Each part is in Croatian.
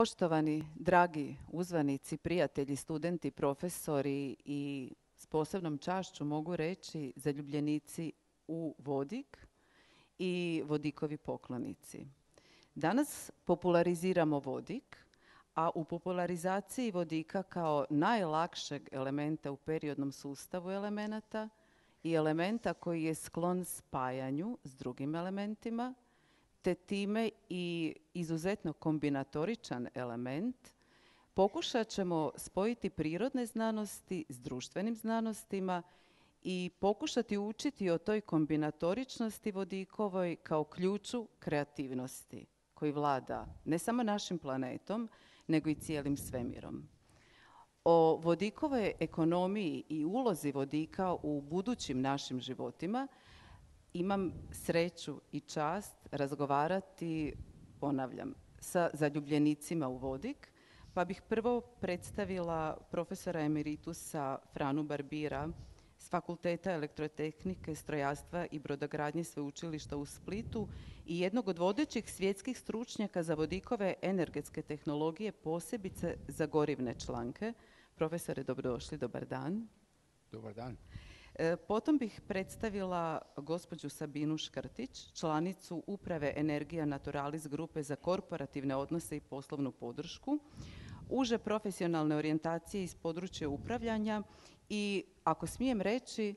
Poštovani, dragi uzvanici, prijatelji, studenti, profesori i s posebnom čašću mogu reći zaljubljenici u vodik i vodikovi poklonici. Danas populariziramo vodik, a u popularizaciji vodika kao najlakšeg elementa u periodnom sustavu elemenata i elementa koji je sklon spajanju s drugim elementima, te time i izuzetno kombinatoričan element, pokušat ćemo spojiti prirodne znanosti s društvenim znanostima i pokušati učiti o toj kombinatoričnosti vodikovoj kao ključu kreativnosti koji vlada ne samo našim planetom, nego i cijelim svemirom. O vodikovoj ekonomiji i ulozi vodika u budućim našim životima imam sreću i čast razgovarati, ponavljam, sa zaljubljenicima u vodik, pa bih prvo predstavila profesora emeritusa Franu Barbira s Fakulteta elektrotehnike, strojarstva i brodogradnje Sveučilišta u Splitu i jednog od vodećih svjetskih stručnjaka za vodikove energetske tehnologije, posebice za gorivne članke. Profesore, dobrodošli, dobar dan. Dobar dan. Potom bih predstavila gospođu Sabinu Škrtić, članicu Uprave Energija Naturalis grupe za korporativne odnose i poslovnu podršku, uže profesionalne orijentacije iz područja upravljanja i, ako smijem reći,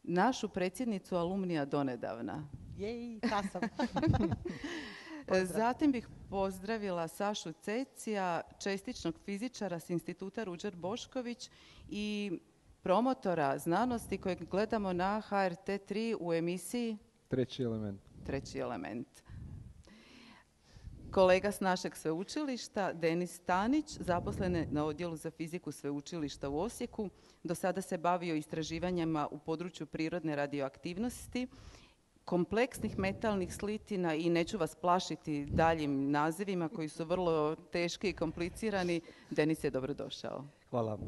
našu predsjednicu alumnija donedavna. Jej, ta sam. Zatim bih pozdravila Sašu Cecija, čestičnog fizičara s Instituta Ruđer Bošković i promotora znanosti kojeg gledamo na HRT3 u emisiji Treći element. Kolega s našeg sveučilišta, Denis Stanić, zaposlen je na odjelu za fiziku sveučilišta u Osijeku. Do sada se bavio istraživanjima u području prirodne radioaktivnosti, kompleksnih metalnih slitina i neću vas plašiti daljim nazivima koji su vrlo teški i komplicirani. Denis je dobrodošao. Hvala.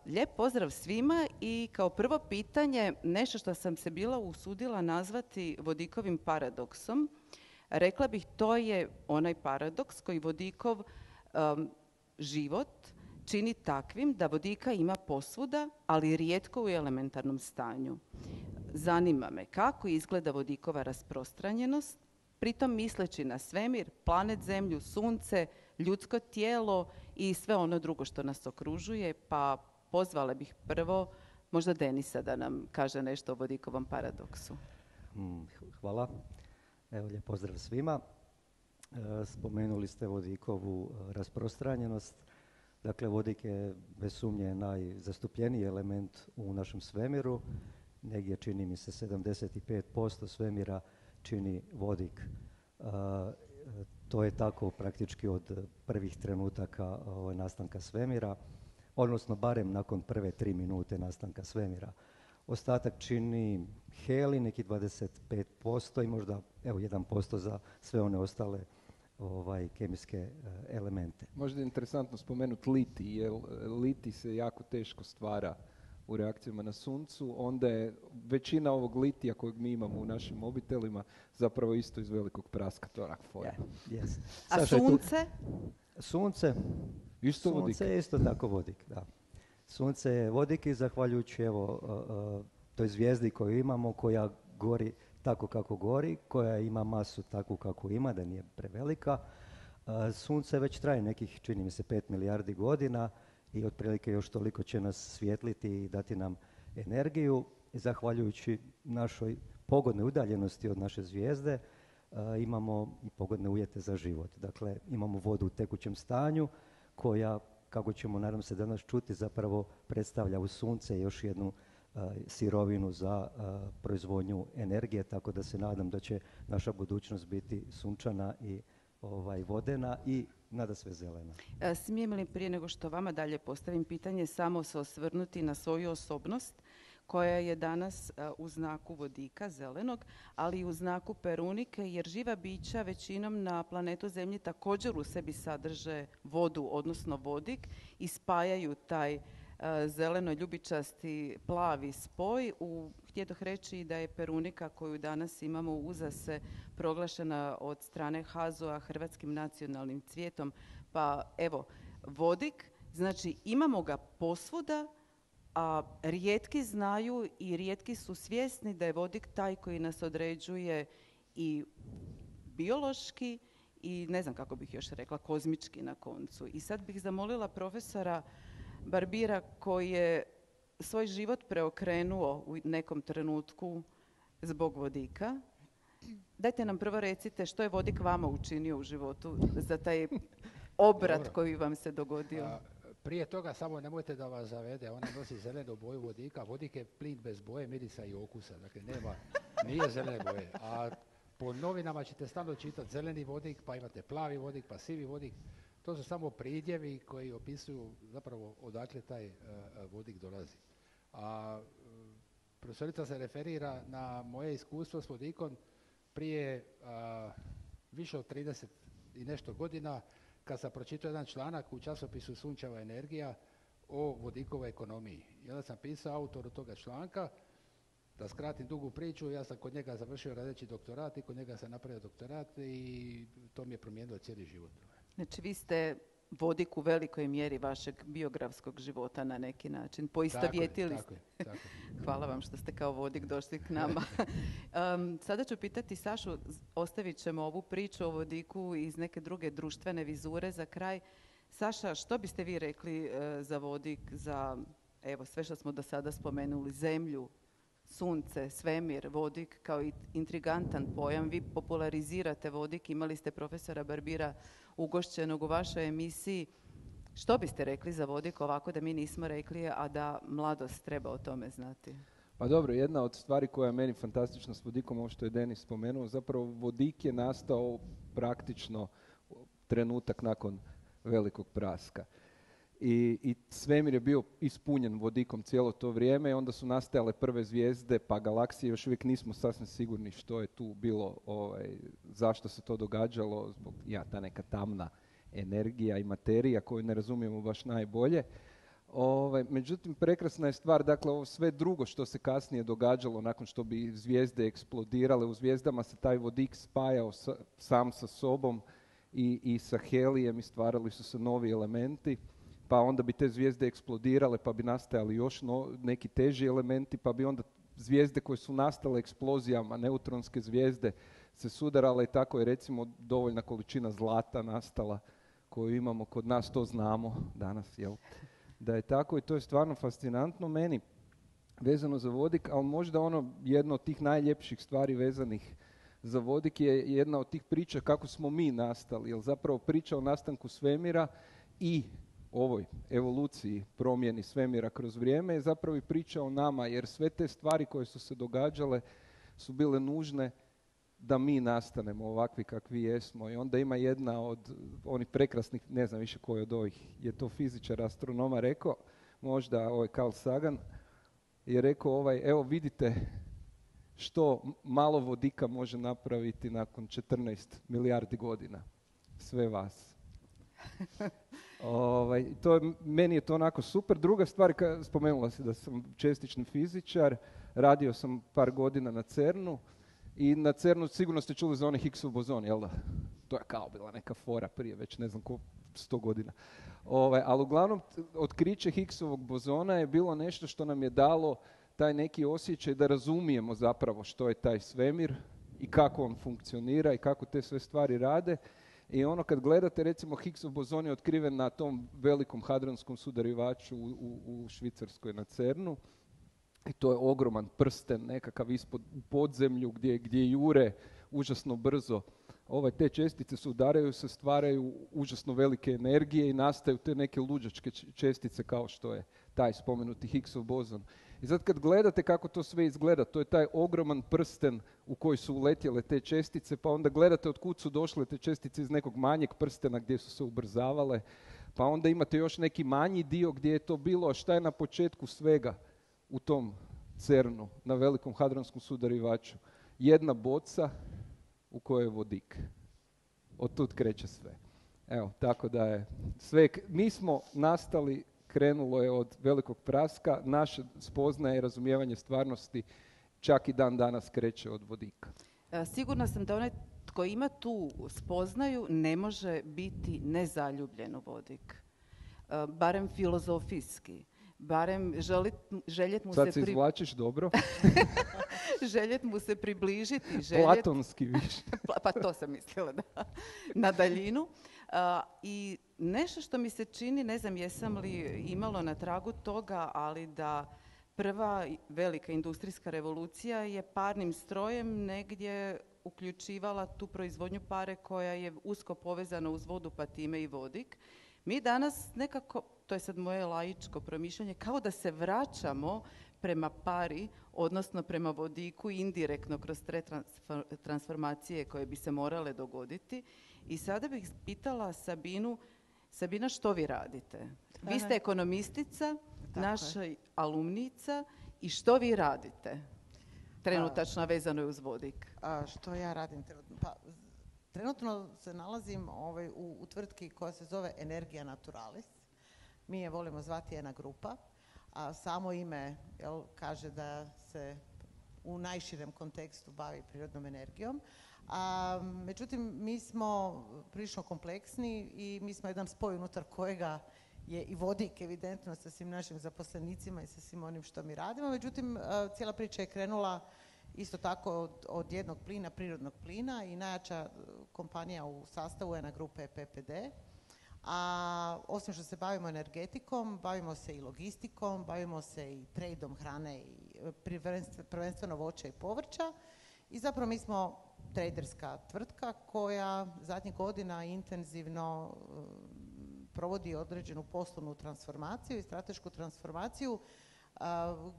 Lijep pozdrav svima i kao prvo pitanje, nešto što sam se bila usudila nazvati vodikovim paradoksom. Rekla bih, to je onaj paradoks koji vodikov život čini takvim da vodika ima posvuda, ali rijetko u elementarnom stanju. Zanima me kako izgleda vodikova rasprostranjenost, pritom misleći na svemir, planet Zemlju, sunce, ljudsko tijelo i sve ono drugo što nas okružuje, pa pozvala bih prvo možda Denisa da nam kaže nešto o vodikovom paradoksu. Hvala. Evo, lijep pozdrav svima. Spomenuli ste vodikovu rasprostranjenost. Dakle, vodik je bez sumnje najzastupljeniji element u našem svemiru. Negdje, čini mi se, 75% svemira čini vodik. To je tako praktički od prvih trenutaka nastanka svemira, odnosno barem nakon prve 3 minute nastanka svemira. Ostatak čini helij, neki 25% i možda 1% za sve one ostale kemijske elemente. Možda je interesantno spomenuti litij, jer litij se jako teško stvara u reakcijama na suncu, onda je većina ovog litija kojeg mi imamo u našim mobitelima zapravo isto iz velikog praska, to onak forma. Yes. A sunce? Sunce isto vodik. Sunce je isto tako vodik, da. Sunce je vodik i zahvaljujući toj zvijezdi koju imamo, koja gori tako kako gori, koja ima masu takvu kako ima, da nije prevelika. Sunce već traje nekih, čini mi se, 5 milijardi godina i otprilike još toliko će nas svijetliti i dati nam energiju. I zahvaljujući našoj pogodnoj udaljenosti od naše zvijezde imamo i pogodne uvjete za život. Dakle, imamo vodu u tekućem stanju koja, kako ćemo nadam se danas čuti, zapravo predstavlja uz sunce još jednu sirovinu za proizvodnju energije, tako da se nadam da će naša budućnost biti sunčana i vodena i nadasve zelena. Smijem li prije nego što vama dalje postavim pitanje samo se osvrnuti na svoju osobnost koja je danas u znaku vodika zelenog, ali i u znaku perunike, jer živa bića većinom na planetu Zemlji također u sebi sadrže vodu, odnosno vodik, i spajaju taj zeleno-ljubičasti plavi spoj. Htjedoh reći da je perunika koju danas imamo u uzase proglašena od strane HAZU-a hrvatskim nacionalnim cvijetom Pa evo, vodik, znači imamo ga posvuda, a rijetki znaju i rijetki su svjesni da je vodik taj koji nas određuje i biološki i ne znam kako bih još rekla, kozmički na koncu. I sad bih zamolila profesora Barbira koji je svoj život preokrenuo u nekom trenutku zbog vodika. Dajte nam prvo recite što je vodik vama učinio u životu za taj obrat Dobro. koji vam se dogodio. Prije toga samo nemojte da vas zavede, ona nosi zelenu boju vodika. Vodik je plin bez boje, mirisa i okusa, dakle nije zelene boje. A po novinama ćete stalno čitati zeleni vodik, pa imate plavi vodik, pa sivi vodik. To su samo pridjevi koji opisuju zapravo odakle taj vodik dolazi. A profesorica se referira na moje iskustvo s vodikom prije više od 30 i nešto godina, kad sam pročitao jedan članak u časopisu Sunčeva energija o vodikovoj ekonomiji. I onda sam pisao autoru toga članka, da skratim dugu priču, ja sam kod njega završio radeći doktorat i kod njega sam napravio doktorat i to mi je promijenilo cijeli život. Znači vi ste vodik u velikoj mjeri vašeg biografskog života na neki način. Poistovjetili ste. Tako je. Hvala vam što ste kao vodik došli k nama. Sada ću pitati Sašu, ostavit ćemo ovu priču o vodiku iz neke druge društvene vizure za kraj. Saša, što biste vi rekli za vodik, za evo, sve što smo do sada spomenuli, zemlju, sunce, svemir, vodik kao intrigantan pojam. Vi popularizirate vodik, imali ste profesora Barbira ugošćenog u vašoj emisiji. Što biste rekli za vodik ovako da mi nismo rekli, a da mladost treba o tome znati? Pa dobro, jedna od stvari koja je meni fantastična s vodikom, ovo što je Denis spomenuo, zapravo vodik je nastao praktično trenutak nakon velikog praska. I svemir je bio ispunjen vodikom cijelo to vrijeme i onda su nastajale prve zvijezde, pa galaksije, još uvijek nismo sasvim sigurni što je tu bilo, zašto se to događalo, zbog ta neka tamna energija i materija koju ne razumijemo baš najbolje. Međutim, prekrasna je stvar, dakle, ovo sve drugo što se kasnije događalo nakon što bi zvijezde eksplodirale, u zvijezdama se taj vodik spajao sam sa sobom i sa helijem i stvarali su se novi elementi. Pa onda bi te zvijezde eksplodirale, pa bi nastajali još neki teži elementi, pa bi onda zvijezde koje su nastale eksplozijama, neutronske zvijezde, se sudarale i tako je recimo dovoljna količina zlata nastala koju imamo kod nas, to znamo danas, jel? Da je tako i to je stvarno fascinantno meni vezano za vodik, ali možda jedno od tih najljepših stvari vezanih za vodik je jedna od tih priča kako smo mi nastali, jer zapravo priča o nastanku svemira i ovoj evoluciji, promjeni svemira kroz vrijeme je zapravo i priča o nama, jer sve te stvari koje su se događale su bile nužne da mi nastanemo ovakvi kakvi jesmo. I onda ima jedna od onih prekrasnih, ne znam više koji od ovih je to fizičar, astronoma rekao, možda Carl Sagan, je rekao evo vidite što malo vodika može napraviti nakon 14 milijardi godina. Sve vas. Meni je to onako super. Druga stvar, spomenula si da sam čestični fizičar, radio sam par godina na CERN-u i na CERN-u sigurno ste čuli za onaj Higgsov bozon, jel da? To je kao bila neka fora prije, već ne znam 100 godina. Ali uglavnom, otkriće Higgsovog bozona je bilo nešto što nam je dalo taj neki osjećaj da razumijemo zapravo što je taj svemir i kako on funkcionira i kako te sve stvari rade. I kad gledate, recimo, Higgsov bozon je otkriven na tom velikom hadronskom sudarivaču u Švicarskoj na CERN-u. I to je ogroman prsten, nekakav ispod u podzemlju gdje jure užasno brzo. Te čestice se udaraju, se stvaraju užasno velike energije i nastaju te neke luđačke čestice kao što je taj spomenuti Higgsov bozon. I sad kad gledate kako to sve izgleda, to je taj ogroman prsten u koji su uletjele te čestice, pa onda gledate od kud su došle te čestice iz nekog manjeg prstena gdje su se ubrzavale, pa onda imate još neki manji dio gdje je to bilo, a šta je na početku svega u tom CERN-u, na velikom hadronskom sudarivaču? Jedna boca u kojoj je vodik. Od tud kreće sve. Evo, tako da je sve, mi smo nastali, krenulo je od velikog praska, naše spoznaje i razumijevanje stvarnosti čak i dan danas kreće od vodika. Sigurna sam da onaj tko ima tu spoznaju ne može biti nezaljubljen u vodik. Barem filozofijski. Barem željet mu Sad se izvlačiš dobro. željet mu se približiti. Platonski više. Pa to sam mislila, da. Na daljinu. I nešto što mi se čini, ne znam jesam li imalo na tragu toga, ali da prva velika industrijska revolucija je parnim strojem negdje uključivala tu proizvodnju pare koja je usko povezana uz vodu, pa time i vodik. Mi danas nekako, to je sad moje laičko promišljanje, kao da se vraćamo prema pari, odnosno prema vodiku indirektno kroz te transformacije koje bi se morale dogoditi. I sada bih pitala Sabinu, Sabina, što vi radite? Vi ste ekonomistica, naša alumnica, i što vi radite? Trenutačno vezano je uz vodik. Što ja radim trenutno? Pa, trenutno se nalazim u tvrtki koja se zove Energija Naturalis. Mi je volimo zvati jedna grupa, a samo ime kaže da se u najširem kontekstu bavi prirodnom energijom. Međutim, mi smo prilično kompleksni i mi smo jedan spoj unutar kojega je i vodik evidentno sa svim našim zaposlenicima i sa svim onim što mi radimo. Međutim, cijela priča je krenula isto tako od jednog plina, prirodnog plina, i najjača kompanija u sastavu je na grupe PPD. A osim što se bavimo energetikom, bavimo se i logistikom, bavimo se i trejdom hrane i prvenstveno voća i povrća. I zapravo mi smo traderska tvrtka koja zadnjih godina intenzivno provodi određenu poslovnu transformaciju i stratešku transformaciju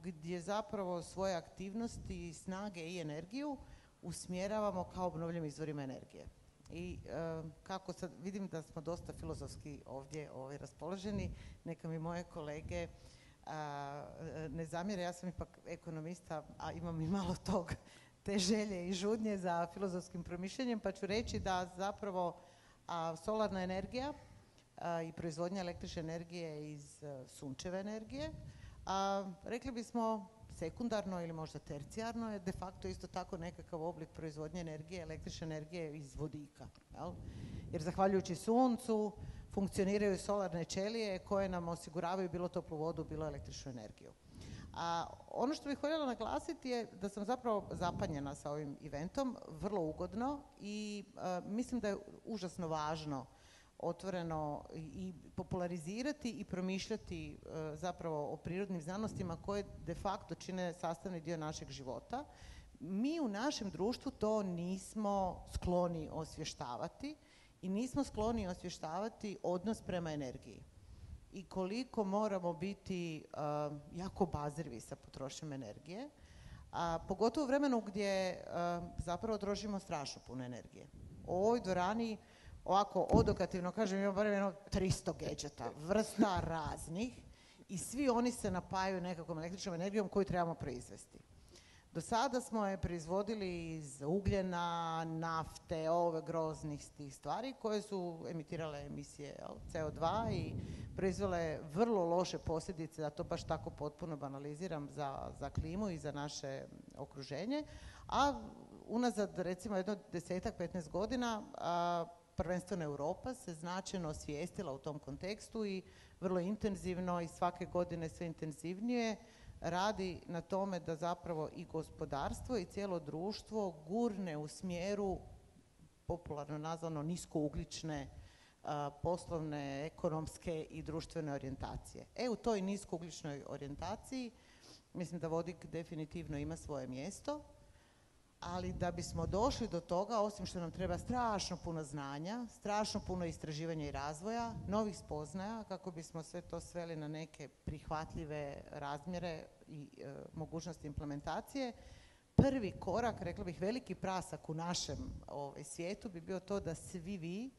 gdje zapravo svoje aktivnosti, snage i energiju usmjeravamo kao obnovljivim izvorima energije. I kako sad vidim da smo dosta filozofski ovdje raspoloženi, neka mi moje kolege ne zamjere, ja sam ipak ekonomista, a imam i malo te želje i žudnje za filozofskim promišljanjem, pa ću reći da zapravo solarna energija i proizvodnja električne energije iz sunčeve energije, rekli bismo sekundarno ili možda tercijarno, je de facto isto tako nekakav oblik proizvodnje energije, električne energije iz vodika. Jel? Jer zahvaljujući suncu funkcioniraju solarne ćelije koje nam osiguravaju bilo toplu vodu, bilo električnu energiju. Ono što bih voljela naglasiti je da sam zapravo zapanjena sa ovim eventom, vrlo ugodno, i mislim da je užasno važno otvoreno i popularizirati i promišljati zapravo o prirodnim znanostima koje de facto čine sastavni dio našeg života. Mi u našem društvu to nismo skloni osvještavati i nismo skloni osvještavati odnos prema energiji. I koliko moramo biti jako obazrivi sa potrošnjom energije, pogotovo u vremenu gdje zapravo trošimo strašno puno energije. U ovoj dvorani, ovako odokativno kažem, imamo barem 300 gadgeta, vrsta raznih, i svi oni se napajaju nekakvom električnom energijom koju trebamo proizvesti. Do sada smo je proizvodili iz ugljena, nafte, ove groznih tih stvari koje su emitirale emisije CO2 i proizvele vrlo loše posljedice, da to baš tako potpuno banaliziram, za klimu i za naše okruženje. A unazad recimo jedno 10-15 godina prvenstveno Europa se značajno osvijestila u tom kontekstu i vrlo intenzivno i svake godine sve intenzivnije radi na tome da zapravo i gospodarstvo i cijelo društvo gurne u smjeru popularno nazvano niskougljične poslovne, ekonomske i društvene orijentacije. U toj niskougljičnoj orijentaciji mislim da vodik definitivno ima svoje mjesto, ali da bismo došli do toga, osim što nam treba strašno puno znanja, strašno puno istraživanja i razvoja, novih spoznaja, kako bismo sve to sveli na neke prihvatljive razmjere i mogućnosti implementacije, prvi korak, rekla bih veliki prasak u našem svijetu bi bio to da svi vi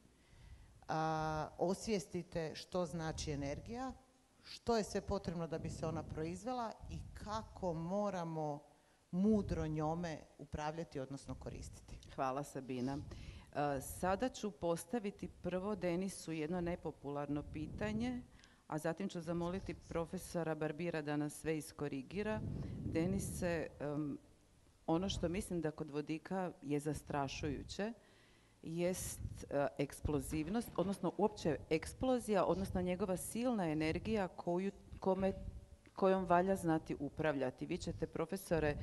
osvijestite što znači energija, što je sve potrebno da bi se ona proizvela i kako moramo mudro njome upravljati, odnosno koristiti. Hvala, Sabina. Sada ću postaviti prvo Denisu jedno nepopularno pitanje, a zatim ću zamoliti profesora Barbira da nas sve iskorigira. Denise, ono što mislim da kod vodika je zastrašujuće, jest eksplozivnost, odnosno uopće eksplozija, odnosno njegova silna energija kojom valja znati upravljati. Vi ćete, profesore,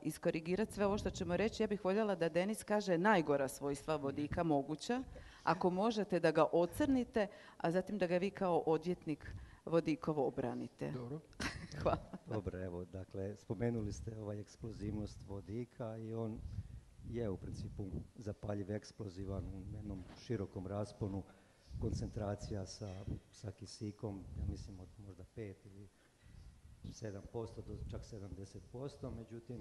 iskorigirati sve ovo što ćemo reći. Ja bih voljela da Denis kaže najgora svojstva vodika moguća, ako možete da ga ocrnite, a zatim da ga vi kao odvjetnik vodikovo obranite. Dobro. Hvala. Dobro, evo, dakle, spomenuli ste eksplozivnost vodika i on je u principu zapaljiv, eksplozivan u jednom širokom rasponu, koncentracija sa kisikom, ja mislim od možda 5 ili 7% do čak 70%, međutim,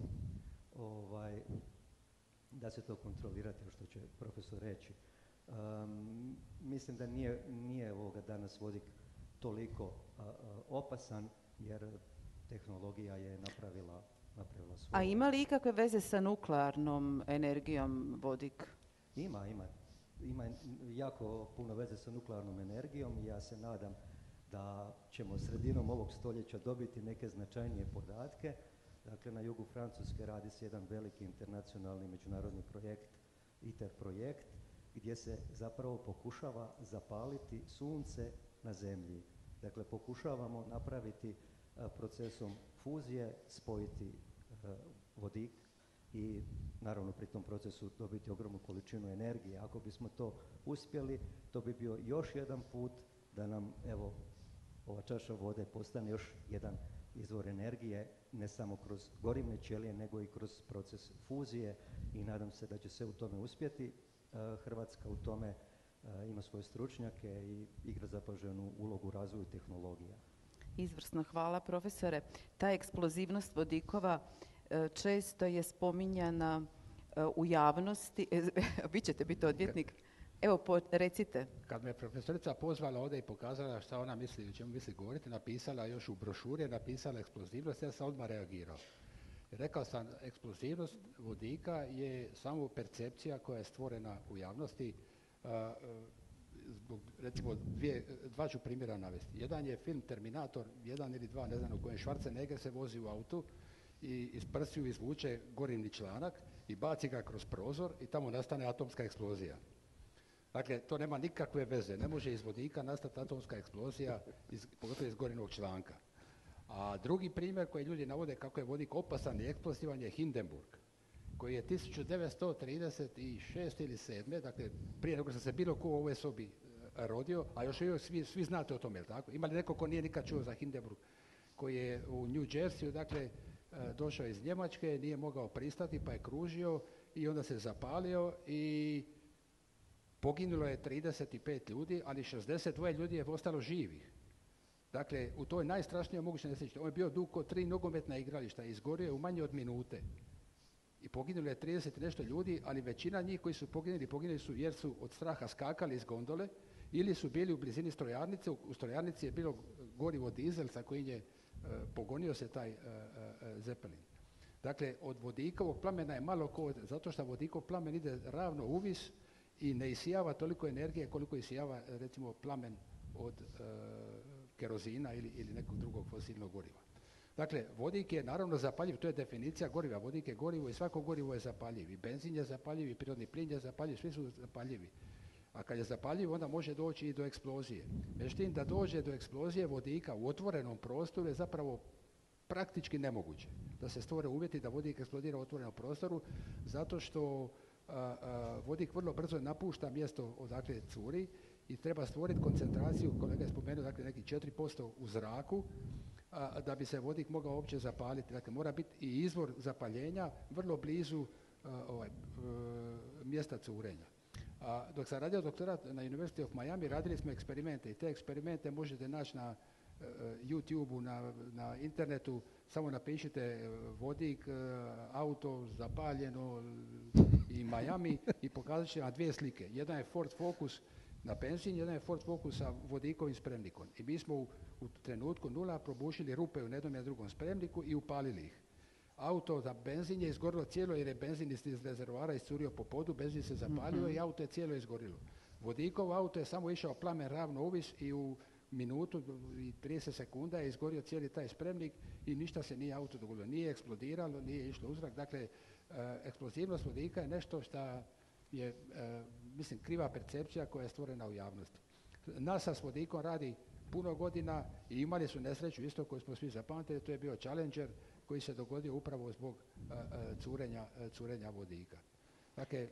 da se to kontrolirati, što će profesor reći. Mislim da nije danas vodik toliko opasan, jer tehnologija je napravila svoje. A ima li ikakve veze sa nuklearnom energijom vodik? Ima jako puno veze sa nuklearnom energijom i ja se nadam da ćemo sredinom ovog stoljeća dobiti neke značajnije podatke. Dakle, na jugu Francuske radi se jedan veliki internacionalni međunarodni projekt, ITER projekt, gdje se zapravo pokušava zapaliti sunce na zemlji. Dakle, pokušavamo napraviti procesom fuzije, spojiti vodik i naravno pri tom procesu dobiti ogromnu količinu energije. Ako bismo to uspjeli, to bi bio još jedan put da nam, evo, ova čaša vode postane još jedan izvor energije, ne samo kroz gorivne ćelije, nego i kroz proces fuzije i nadam se da će se u tome uspjeti. Hrvatska u tome ima svoje stručnjake i igra zapaženu ulogu u razvoju tehnologija. Izvrsno, hvala profesore. Ta eksplozivnost vodikova često je spominjana u javnosti. Vi ćete biti odvjetnik. Evo, recite. Kad me profesorica pozvala ovdje i pokazala šta ona misli, o čemu misli govoriti, napisala još u brošuri, napisala eksplozivnost, ja sam odmah reagirao. Rekao sam, eksplozivnost vodika je samo percepcija koja je stvorena u javnosti. Zbog, recimo, dva ću primjera navesti. Jedan je film Terminator, 1 ili 2, ne znam, u kojem Schwarzenegger se vozi u autu i iz prstiju izvuče gorivni članak i baci ga kroz prozor i tamo nastane atomska eksplozija. Dakle, to nema nikakve veze. Ne može iz vodika nastati atomska eksplozija, pogotovo iz gorivnog članka. A drugi primjer koji ljudi navode kako je vodik opasan i eksplozivan je Hindenburg, koji je 1936 ili 7. Dakle, prije nego što se bilo ko u ovoj sobi rodio, a još svi znate o tome, jel tako? Ima li neko ko nije nikad čuo za Hindenburg, koji je u New Jerseyu, dakle, došao iz Njemačke, nije mogao pristati, pa je kružio i onda se zapalio i poginulo je 35 ljudi, ali 62 ljudi je ostalo živih. Dakle, u toj najstrašnijoj mogućoj nesreći, on je bio dug kod 3 nogometna igrališta, izgorio je u manje od minute. I poginulo je 30 i nešto ljudi, ali većina njih koji su poginuli su jer su od straha skakali iz gondole ili su bili u blizini strojarnice. U strojarnici je bilo gorivo dizel sa kojim je pogonio se taj Zeppelin. Dakle, od vodikovog plamena je malo zato što vodikov plamen ide ravno uvis i ne isijava toliko energije koliko isijava, recimo, plamen od kerozina ili nekog drugog fosilnog goriva. Dakle, vodik je naravno zapaljiv, to je definicija goriva. Vodik je gorivo i svako gorivo je zapaljiv. I benzin je zapaljiv, i prirodni plin je zapaljiv, svi su zapaljivi. A kad je zapaljiv, onda može doći i do eksplozije. Međutim, da dođe do eksplozije vodika u otvorenom prostoru je zapravo praktički nemoguće. Da se stvore uvjeti da vodik eksplodira u otvorenom prostoru, zato što vodik vrlo brzo napušta mjesto odakle curi i treba stvoriti koncentraciju, kolega je spomenuo, dakle nekih 4% u zraku, da bi se vodik mogao uopće zapaliti. Dakle, mora biti i izvor zapaljenja vrlo blizu mjesta curenja. Dok sam radio doktorat na University of Miami, radili smo eksperimente i te eksperimente možete naći na YouTube-u, na internetu, samo napišite vodik, auto zapaljeno i Miami i pokazat će vam 2 slike. Jedan je Ford Focus na benzin, jedan je Ford Focus sa vodikovim spremnikom. I mi smo u trenutku 0 probušili rupe u jednom i drugom spremniku i upalili ih. Auto za benzin je izgorilo cijelo jer je benzin iz rezervoara iscurio po podu, benzin se zapalio i auto je cijelo izgorilo. Vodikov auto je samo išao plamen ravno uvis i u minutu i 30 sekunda je izgorio cijeli taj spremnik i ništa se nije auto dogodilo. Nije eksplodiralo, nije išlo u zrak. Dakle, eksplozivnost vodika je nešto što je mislim kriva percepcija koja je stvorena u javnosti. NASA s vodikom radi puno godina i imali su nesreću isto koju smo svi zapamtili, to je bio Challenger koji se dogodio upravo zbog curenja vodika. Dakle,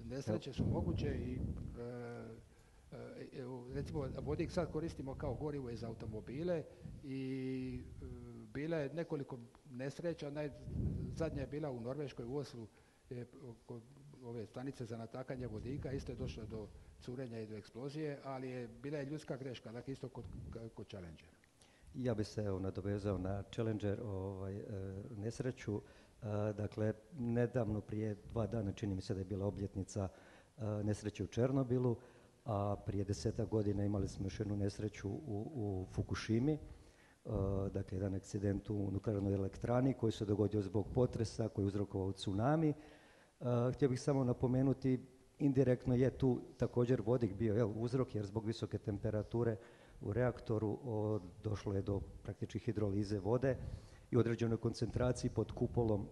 nesreće su moguće i recimo vodik sad koristimo kao gorivo iz automobile i bila je nekoliko nesreća, zadnja je bila u Norveškoj u Oslu, ove stanice za natakanje vodika, isto je došlo do curenja i do eksplozije, ali bila je ljudska greška, dakle isto kod Challengera. Ja bi se nadovezao na Challenger nesreću. Dakle, nedavno prije 2 dana čini mi se da je bila obljetnica nesreće u Černobilu, a prije 10 godina imali smo još jednu nesreću u Fukushimi, dakle jedan akcident u nuklearnoj elektrani koji se dogodio zbog potresa koji je uzrokovao tsunami. Htio bih samo napomenuti, indirektno je tu također vodik bio uzrok, jer zbog visoke temperature u reaktoru došlo je do praktički hidrolize vode i u određenoj koncentraciji pod kupolom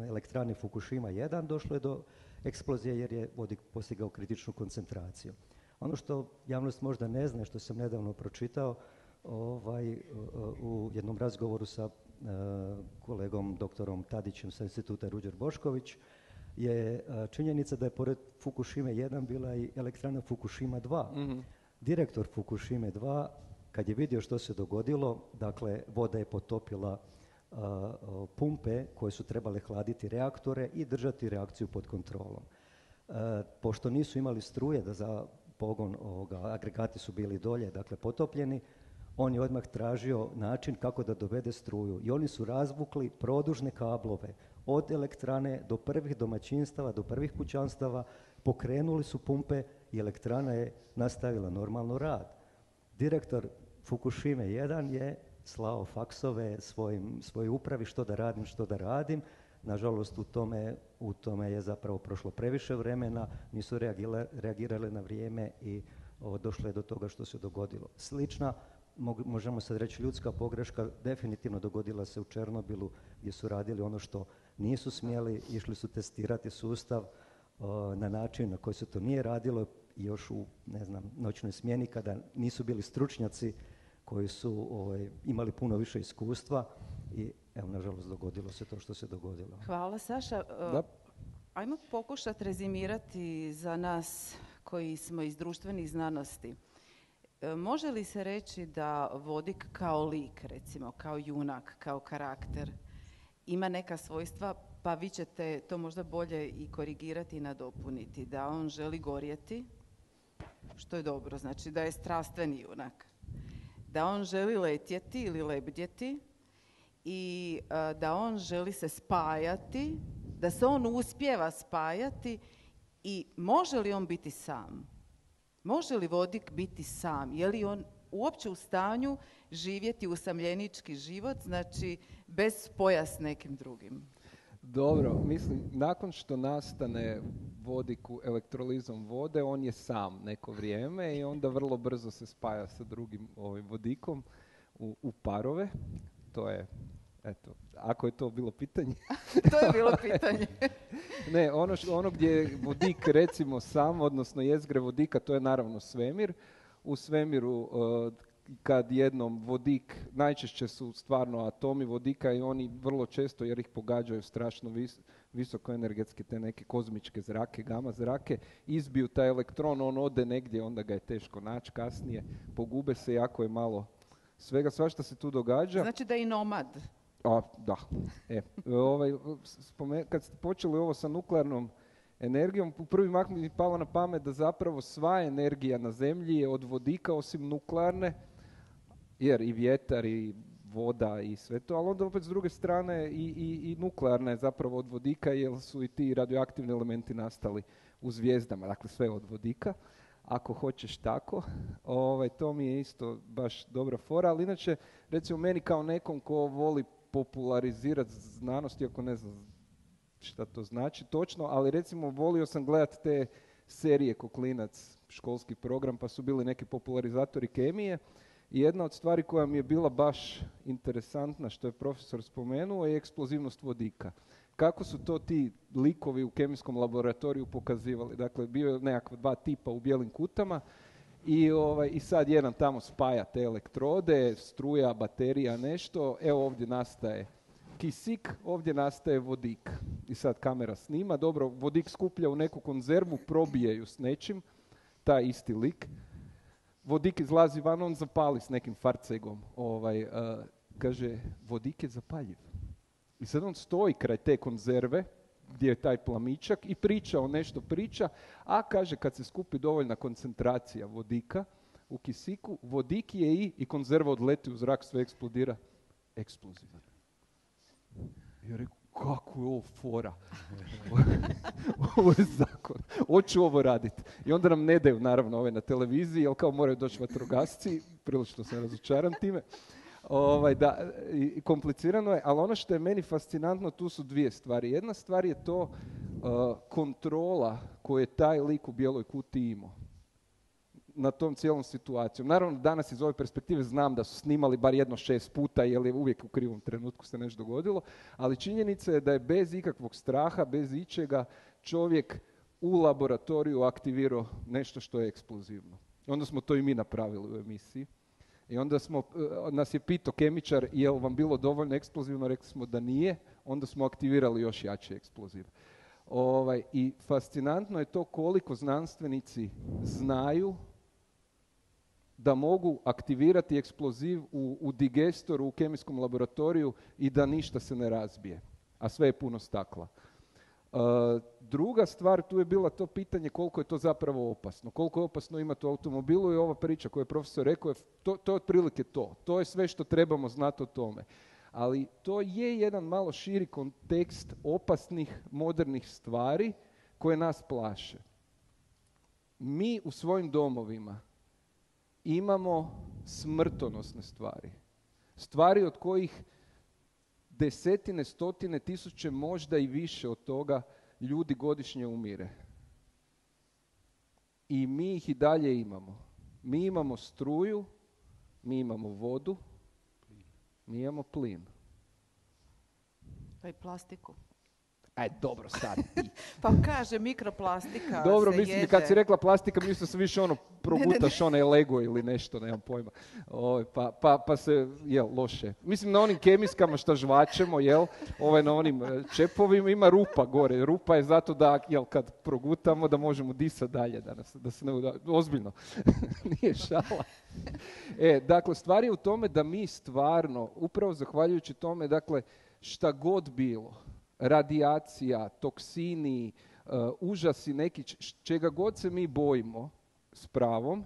elektrane Fukushima 1 došlo je do eksplozije jer je vodik postigao kritičnu koncentraciju. Ono što javnost možda ne zna, što sam nedavno pročitao u jednom razgovoru sa kolegom doktorom Tadićem sa instituta Ruđer Bošković, je činjenica da je pored Fukushime 1 bila i elektrana Fukushima 2. Mm-hmm. Direktor Fukushime 2, kad je vidio što se dogodilo, dakle voda je potopila pumpe koje su trebale hladiti reaktore i držati reakciju pod kontrolom. Pošto nisu imali struje da za pogon agregati su bili dolje, dakle potopljeni, on je odmah tražio način kako da dovede struju i oni su razvukli produžne kablove od elektrane do prvih domaćinstava, do prvih kućanstava, pokrenuli su pumpe i elektrana je nastavila normalno rad. Direktor Fukushime 1 je slao faksove svojoj upravi što da radim. Nažalost, u tome je zapravo prošlo previše vremena, nisu reagirali na vrijeme i došlo je do toga što se dogodilo. Slična, možemo sad reći ljudska pogreška, definitivno dogodila se u Černobilu gdje su radili ono što nisu smjeli, išli su testirati sustav na način na koji se to nije radilo još u noćnoj smjeni kada nisu bili stručnjaci koji su imali puno više iskustva i evo, nažalost, dogodilo se to što se dogodilo. Hvala, Saša. Ajmo pokušati rezimirati za nas koji smo iz društvenih znanosti. Može li se reći da vodik kao lik, recimo, kao junak, kao karakter, ima neka svojstva, pa vi ćete to možda bolje i korigirati i nadopuniti, da on želi gorjeti, što je dobro, znači da je strastveni junak, da on želi letjeti ili lebdjeti i da on želi se spajati, da se on uspijeva spajati i može li on biti sam? Može li vodik biti sam? Je li on uopće u stanju živjeti usamljenički život, znači bez spoja s nekim drugim? Dobro, mislim, nakon što nastane vodik elektrolizom vode, on je sam neko vrijeme i onda vrlo brzo se spaja sa drugim vodikom u parove. To je, eto, ako je to bilo pitanje. To je bilo pitanje. Ne, ono gdje je vodik recimo sam, odnosno jezgre vodika, to je naravno svemir. U svemiru kad jednom vodik, najčešće su stvarno atomi vodika i oni vrlo često, jer ih pogađaju strašno visokoenergetske te neke kozmičke zrake, gama zrake, izbiju taj elektron, on ode negdje, onda ga je teško naći kasnije, pogube se, jako je malo svega, svašta se tu događa. Znači da je i nomad. Da. Kad ste počeli ovo sa nuklearnom energijom, u prvi mah mi je palo na pamet da zapravo sva energija na zemlji je od vodika osim nuklearne, jer i vjetar i voda i sve to, ali onda opet s druge strane i nuklearna je zapravo od vodika jer su i ti radioaktivni elementi nastali u zvijezdama, dakle sve od vodika. Ako hoćeš tako, to mi je isto baš dobra fora, ali inače, recimo meni kao nekom ko voli popularizirati znanost, iako ne znam šta to znači točno, ali recimo volio sam gledati te serije ko klinac, školski program, pa su bili neki popularizatori kemije i jedna od stvari koja mi je bila baš interesantna, što je profesor spomenuo, je eksplozivnost vodika. kako su to ti likovi u kemijskom laboratoriju pokazivali. Dakle, bio je nekakva 2 tipa u bijelim kutama i sad jedan tamo spaja te elektrode, struja, baterija, nešto. Evo ovdje nastaje kisik, ovdje nastaje vodik. I sad kamera snima, dobro, vodik skuplja u neku konzervu, probije ju s nečim, taj isti lik. Vodik izlazi van, on zapali s nekim farcegom. Kaže, vodik je zapaljiv. I sad on stoji kraj te konzerve, gdje je taj plamičak, i nešto priča, a kaže, kad se skupi dovoljna koncentracija vodika u kisiku, vodik je i konzerva odleti u zrak, sve eksplodira. Eksplozivan. I ja rekao, kako je ovo fora? Ovo je zakon. Hoću ovo raditi. I onda nam ne daju, naravno, ove na televiziji, jer kao moraju doći vatrogasci, prilično sam razočaran time. Komplicirano je, ali ono što je meni fascinantno, tu su 2 stvari. Jedna stvar je to kontrola koju je taj lik u bijeloj kutiji imao na tom cijelom situacijom. Naravno, danas iz ove perspektive znam da su snimali bar jedno 6 puta, jer je uvijek u krivom trenutku se nešto dogodilo, ali činjenica je da je bez ikakvog straha, bez ičega, čovjek u laboratoriju aktivirao nešto što je eksplozivno. Onda smo to i mi napravili u emisiji. I onda nas je pitao kemičar, je li vam bilo dovoljno eksplozivno, rekli smo da nije, onda smo aktivirali još jači eksploziv. I fascinantno je to koliko znanstvenici znaju da mogu aktivirati eksploziv u digestoru, u kemijskom laboratoriju i da ništa se ne razbije, a sve je puno stakla. Druga stvar, tu je bila to pitanje koliko je to zapravo opasno. Koliko je opasno imati u automobilu i ova priča koju je profesor rekao, to je otprilike to. To je sve što trebamo znati o tome. Ali to je jedan malo širi kontekst opasnih, modernih stvari koje nas plaše. Mi u svojim domovima imamo smrtonosne stvari. Stvari od kojih desetine, stotine, tisuće, možda i više od toga ljudi godišnje umire. I mi ih i dalje imamo. Mi imamo struju, mi imamo vodu, mi imamo plin. Pa i plastiku. Dobro, sad. Pa kaže, mikroplastika Dobro, se mislim, jede. kad si rekla plastika, mislio sam više progutaš onaj Lego ili nešto, nemam pojma. Pa se, loše. Mislim, na onim kemijskama što žvačemo, na onim čepovima ima rupa gore. Rupa je zato da, kad progutamo, da možemo disati dalje, da se ne ozbiljno. Nije šala. Dakle, stvar je u tome da mi stvarno, upravo zahvaljujući tome, dakle, šta god bilo, radijacija, toksini, užasi neki, čega god se mi bojimo s pravom,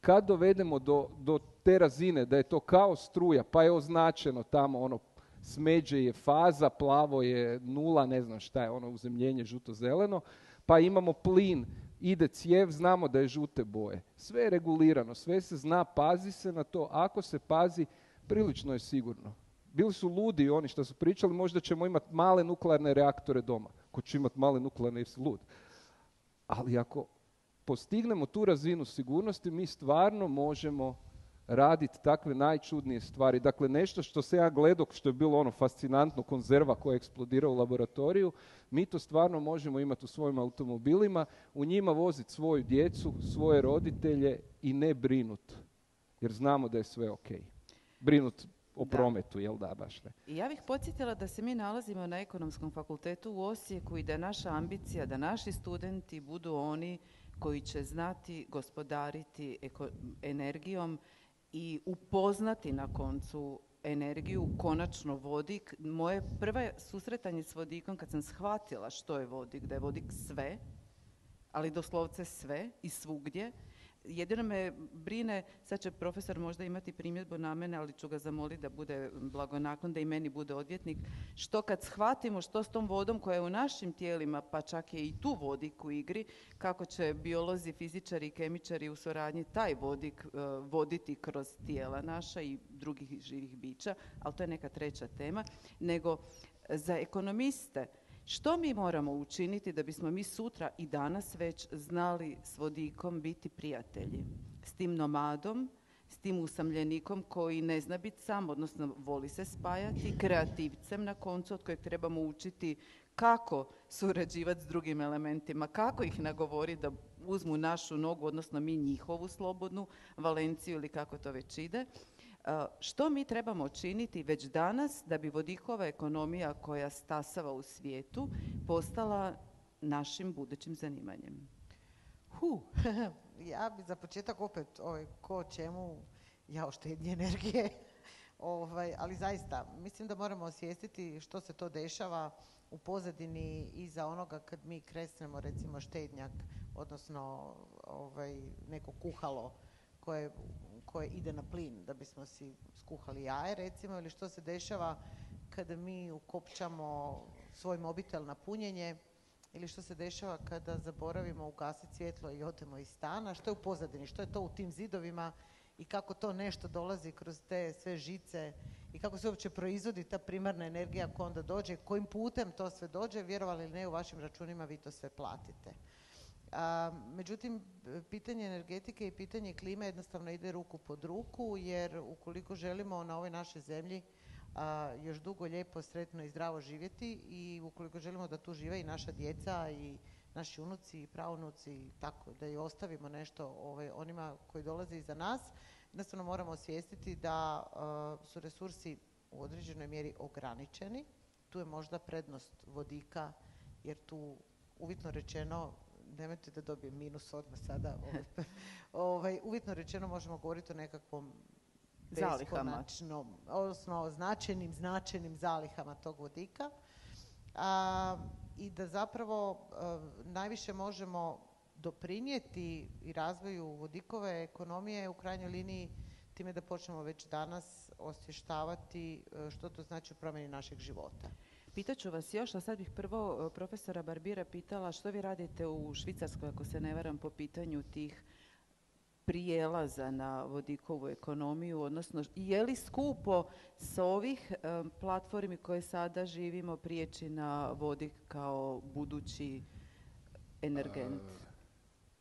kad dovedemo do te razine da je to kao struja, pa je označeno tamo smeđe je faza, plavo je 0, ne znam šta je uzemljenje žuto-zeleno, pa imamo plin, ide cijev, znamo da je žute boje. Sve je regulirano, sve se zna, pazi se na to. Ako se pazi, prilično je sigurno. Bili su ludi oni što su pričali, možda ćemo imati male nuklearne reaktore doma. Ko će imati male nuklearne, je lud. Ali ako postignemo tu razinu sigurnosti, mi stvarno možemo raditi takve najčudnije stvari. Dakle, nešto što se ja gledao, što je bilo fascinantno, konzerva koja je eksplodirala u laboratoriju, mi to stvarno možemo imati u svojim automobilima, u njima voziti svoju djecu, svoje roditelje i ne brinut. Jer znamo da je sve ok. Brinut o prometu, jel da, baš ne? I ja bih podsjetila da se mi nalazimo na Ekonomskom fakultetu u Osijeku i da je naša ambicija da naši studenti budu oni koji će znati gospodariti energijom i upoznati na koncu energiju, konačno vodik. Moje prvo susretanje s vodikom, kad sam shvatila što je vodik, da je vodik sve, ali doslovce sve i svugdje. Jedino me brine, sad će profesor možda imati primjedbu na mene, ali ću ga zamoliti da bude blagonaklon, da i meni bude odvjetnik. Što kad shvatimo što s tom vodom koja je u našim tijelima, pa čak je i tu vodik u igri, kako će biolozi, fizičari i kemičari u suradnji taj vodik voditi kroz tijela naša i drugih živih bića, ali to je neka treća tema, nego za ekonomiste. Što mi moramo učiniti da bismo mi sutra i danas već znali s vodikom biti prijatelji? S tim nomadom, s tim usamljenikom koji ne zna biti sam, odnosno voli se spajati, kreativcem na koncu od kojeg trebamo učiti kako surađivati s drugim elementima, kako ih nagovoriti da uzmu našu nogu, odnosno mi njihovu slobodnu valenciju ili kako to već ide. Što mi trebamo činiti već danas da bi vodikova ekonomija koja stasava u svijetu postala našim budućim zanimanjem? Ja bi za početak opet ko čemu, ja o štednji energije, ali zaista mislim da moramo osvijestiti što se to dešava u pozadini iza onoga kad mi kresnemo recimo štednjak, odnosno neko kuhalo koje ide na plin da bismo si skuhali jaje recimo, ili što se dešava kada mi ukopčamo svoj mobitel na punjenje, ili što se dešava kada zaboravimo ugasiti svjetlo i odemo iz stana, što je u pozadini, što je to u tim zidovima i kako to nešto dolazi kroz te sve žice i kako se uopće proizvodi ta primarna energija koja onda dođe, kojim putem to sve dođe, vjerovali ili ne, u vašim računima vi to sve platite. Međutim, pitanje energetike i pitanje klime jednostavno ide ruku pod ruku, jer ukoliko želimo na ovoj našoj zemlji još dugo, lijepo, sretno i zdravo živjeti i ukoliko želimo da tu žive i naša djeca i naši unuci i praunuci, tako da i ostavimo nešto onima koji dolaze iza nas, jednostavno moramo osvijestiti da su resursi u određenoj mjeri ograničeni. Tu je možda prednost vodika, jer tu uvjetno rečeno, nemojte da dobijem minus odmah sada, uvjetno rečeno možemo govoriti o nekakvom beskonačnom, odnosno značajnim zalihama tog vodika. I da zapravo najviše možemo doprinijeti i razvoju vodikove ekonomije u krajnjoj liniji time da počnemo već danas osvještavati što to znači u promjeni našeg života. Pitaću vas još, a sad bih prvo profesora Barbira pitala što vi radite u Švicarskoj, ako se ne varam, po pitanju tih prijelaza na vodikovu ekonomiju, odnosno je li skupo s ovih platformi koje sada živimo prijeći na vodik kao budući energent?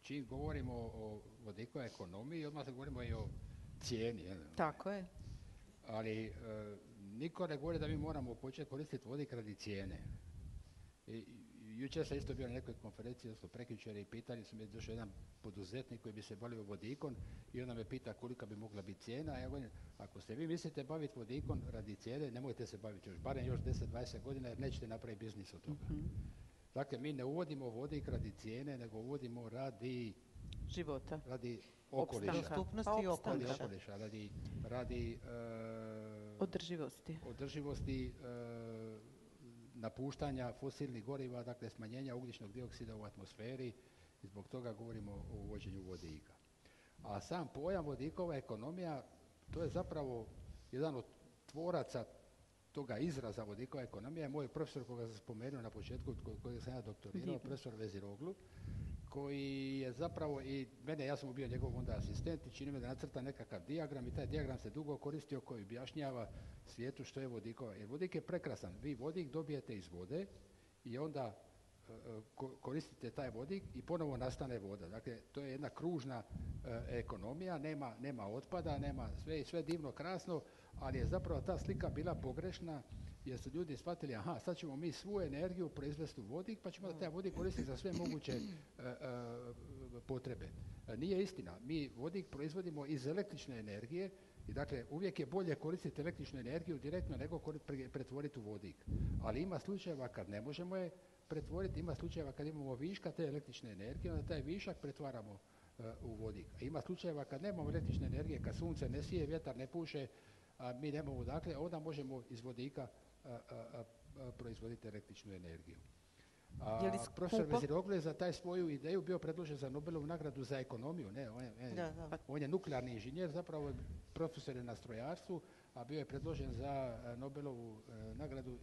Čim govorimo o vodikovoj ekonomiji, odmah govorimo i o cijeni. Tako je. Ali niko ne govori da mi moramo početi koristiti vodik radi cijene. Jučer sam isto bio na nekoj konferenciji, odnosno prekjučer, i pitali su mi došao jedan poduzetnik koji bi se bavio vodikom i onda me pita kolika bi mogla biti cijena. Ja govorim, ako se vi mislite baviti vodikom radi cijene, nemojte se baviti barem još 10-20 godina jer nećete napraviti biznis od toga. Dakle, mi ne uvodimo vodik radi cijene, nego uvodimo radi života, radi okoliša. Dostupnosti i okoliša. Radi održivosti napuštanja fosilnih goriva, dakle smanjenja ugljičnog dioksida u atmosferi, i zbog toga govorimo o uvođenju vodika. A sam pojam vodikova ekonomija, to je zapravo jedan od tvoraca toga izraza vodikova ekonomija, je moj profesor koga sam spomenuo na početku, kojeg sam ja doktorirao, profesor Veziroglu, koji je zapravo i mene, ja sam bio njegov onda asistent i čini me da nacrta nekakav dijagram i taj dijagram se dugo koristio koji objašnjava svijetu što je vodikova. Jer vodik je prekrasan. Vi vodik dobijete iz vode i onda koristite taj vodik i ponovo nastane voda. Dakle, to je jedna kružna ekonomija, nema otpada, nema sve divno, krasno, ali je zapravo ta slika bila pogrešna jer su ljudi shvatili, sad ćemo mi svu energiju proizvesti u vodik, pa ćemo taj vodik koristiti za sve moguće potrebe. Nije istina. Mi vodik proizvodimo iz električne energije i dakle uvijek je bolje koristiti električnu energiju direktno nego pretvoriti u vodik. Ali ima slučajeva kad ne možemo je pretvoriti, ima slučajeva kad imamo viška te električne energije, onda taj višak pretvaramo u vodik. A ima slučajeva kad nemamo električne energije, kad sunce ne sije, vjetar ne puše, a mi nemamo dakle, onda možemo iz vodika proizvoditi električnu energiju. Profesor Veziroglu je za taj svoju ideju bio predložen za Nobelovu nagradu za ekonomiju. On je nuklearni inženjer, zapravo profesor je na strojarstvu, a bio je predložen za Nobelovu nagradu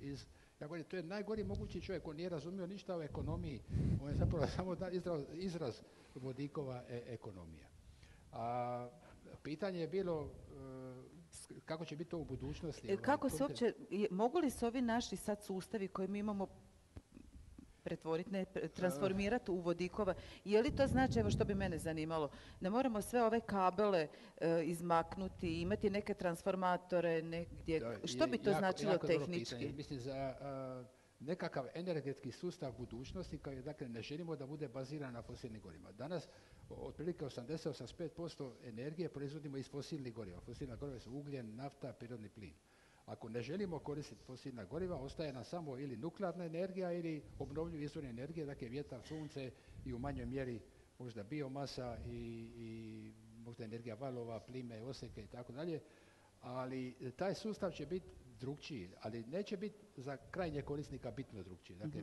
ja govorim, to je najgori mogući čovjek, on nije razumio ništa o ekonomiji, on je zapravo samo izraz vodikova ekonomija. Pitanje je bilo kako će biti to u budućnosti. Mogu li se ovi naši sad sustavi koje mi imamo pretvoriti, ne transformirati u vodikova. Je li to znači, evo što bi mene zanimalo, da moramo sve ove kabele izmaknuti, imati neke transformatore negdje? Što bi to značilo jako dobro tehnički? pitanje. Mislim, za nekakav energetski sustav budućnosti, dakle ne želimo da bude baziran na fosilnim gorivima. Danas otprilike 80-85% energije proizvodimo iz fosilnih goriva. Fosilna goriva su ugljen, nafta, prirodni plin. Ako ne želimo koristiti fosilna goriva, ostaje nam samo ili nuklearna energija ili obnovljivi izvori energije, dakle vjetar, sunce i u manjoj mjeri možda biomasa i možda energija valova, plime, oseke i tako dalje. Ali taj sustav će biti drukčiji, ali neće biti za krajnje korisnika bitno drukčiji. Dakle,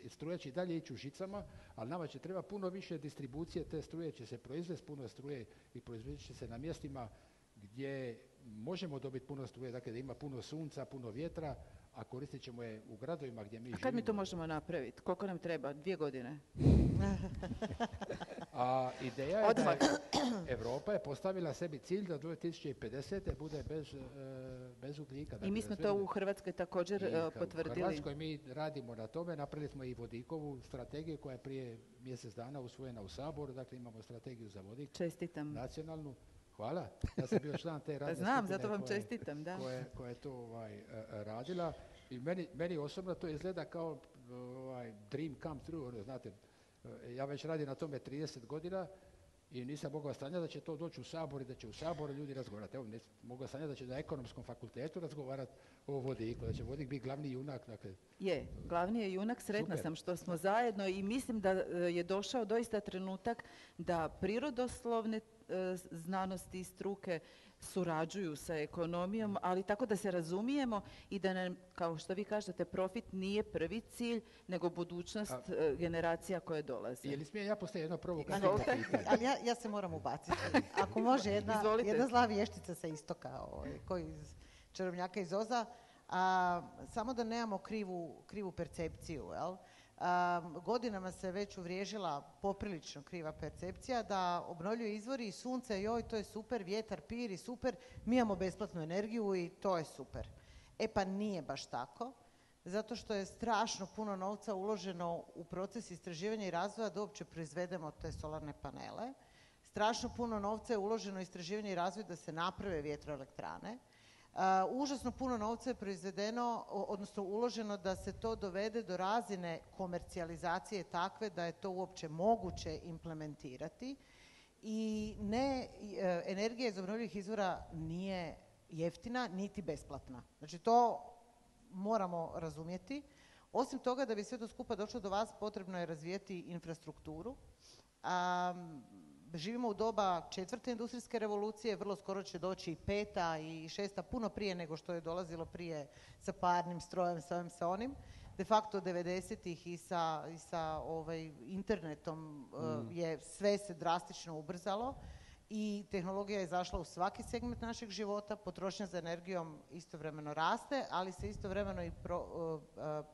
struja će i dalje ići u žicama, ali nama će treba puno više distribucije, te struje će se proizvesti, puno struje i proizvesti će se na mjestima gdje možemo dobiti puno struje, dakle da ima puno sunca, puno vjetra, a koristit ćemo je u gradovima gdje mi živimo. A kad mi to možemo napraviti? Koliko nam treba? 2 godine? A ideja je da Europa je postavila sebi cilj da do 2050. bude bez ugljika. I mi smo to u Hrvatskoj također potvrdili. U Hrvatskoj mi radimo na tome, napravili smo i vodikovu strategiju koja je prije mjesec dana usvojena u Saboru, dakle imamo strategiju za vodik. Čestitam. Nacionalnu. Hvala. Ja sam bio član te radne znam, skupine zato vam čestitam, da. koja je to radila. I meni osobno to izgleda kao dream come true. Ono, znate, ja već radim na tome 30 godina i nisam mogao sanjati da će to doći u Sabor i da će u Saboru ljudi razgovarati. Evo, mogao sanjati da će na ekonomskom fakultetu razgovarati o vodiku, da će vodik biti glavni junak. Dakle. Je, glavni je junak, sretna sam što smo zajedno i mislim da je došao doista trenutak da prirodoslovne znanosti i struke surađuju sa ekonomijom, ali tako da se razumijemo i da nam, kao što vi kažete, profit nije prvi cilj, nego budućnost generacija koje dolaze. Je li smijem ja postaviti jedno provokativno pitanje? Ali ja se moram ubaciti. Ako može, jedna zla vještica sa istoka, koji iz čarobnjaka iz Oza, samo da nemamo krivu percepciju, jel? Godinama se već uvriježila poprilično kriva percepcija da obnovljivi izvori i sunce, joj, to je super, vjetar, piri, super, mi imamo besplatnu energiju i to je super. E pa nije baš tako, zato što je strašno puno novca uloženo u proces istraživanja i razvoja da uopće proizvedemo te solarne panele. Strašno puno novca je uloženo u istraživanje i razvoj da se naprave vjetroelektrane. Užasno puno novca je proizvedeno, odnosno uloženo da se to dovede do razine komercijalizacije takve da je to uopće moguće implementirati i energija iz obnovljivih izvora nije jeftina niti besplatna. Znači to moramo razumjeti. Osim toga, da bi sve to skupa došlo do vas, potrebno je razvijeti infrastrukturu. Živimo u doba 4. industrijske revolucije, vrlo skoro će doći i 5. i 6. puno prije nego što je dolazilo prije sa parnim strojem, sa ovim, sa onim. De facto 90-ih i sa internetom je sve se drastično ubrzalo i tehnologija je zašla u svaki segment našeg života, potrošnja za energijom istovremeno raste, ali se istovremeno i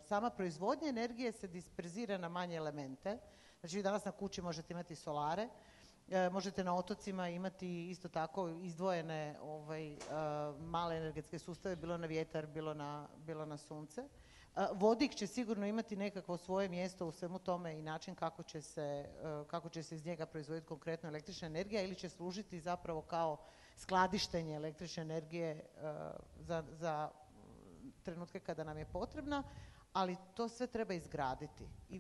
sama proizvodnja energije se disperzira na manje elemente. Znači vi danas na kući možete imati solare, možete na otocima imati isto tako izdvojene male energetske sustave, bilo na vjetar, bilo na sunce. Vodik će sigurno imati nekakvo svoje mjesto u svemu tome i način kako će se iz njega proizvoditi konkretno električna energija ili će služiti zapravo kao skladištenje električne energije za trenutke kada nam je potrebna. Ali to sve treba izgraditi i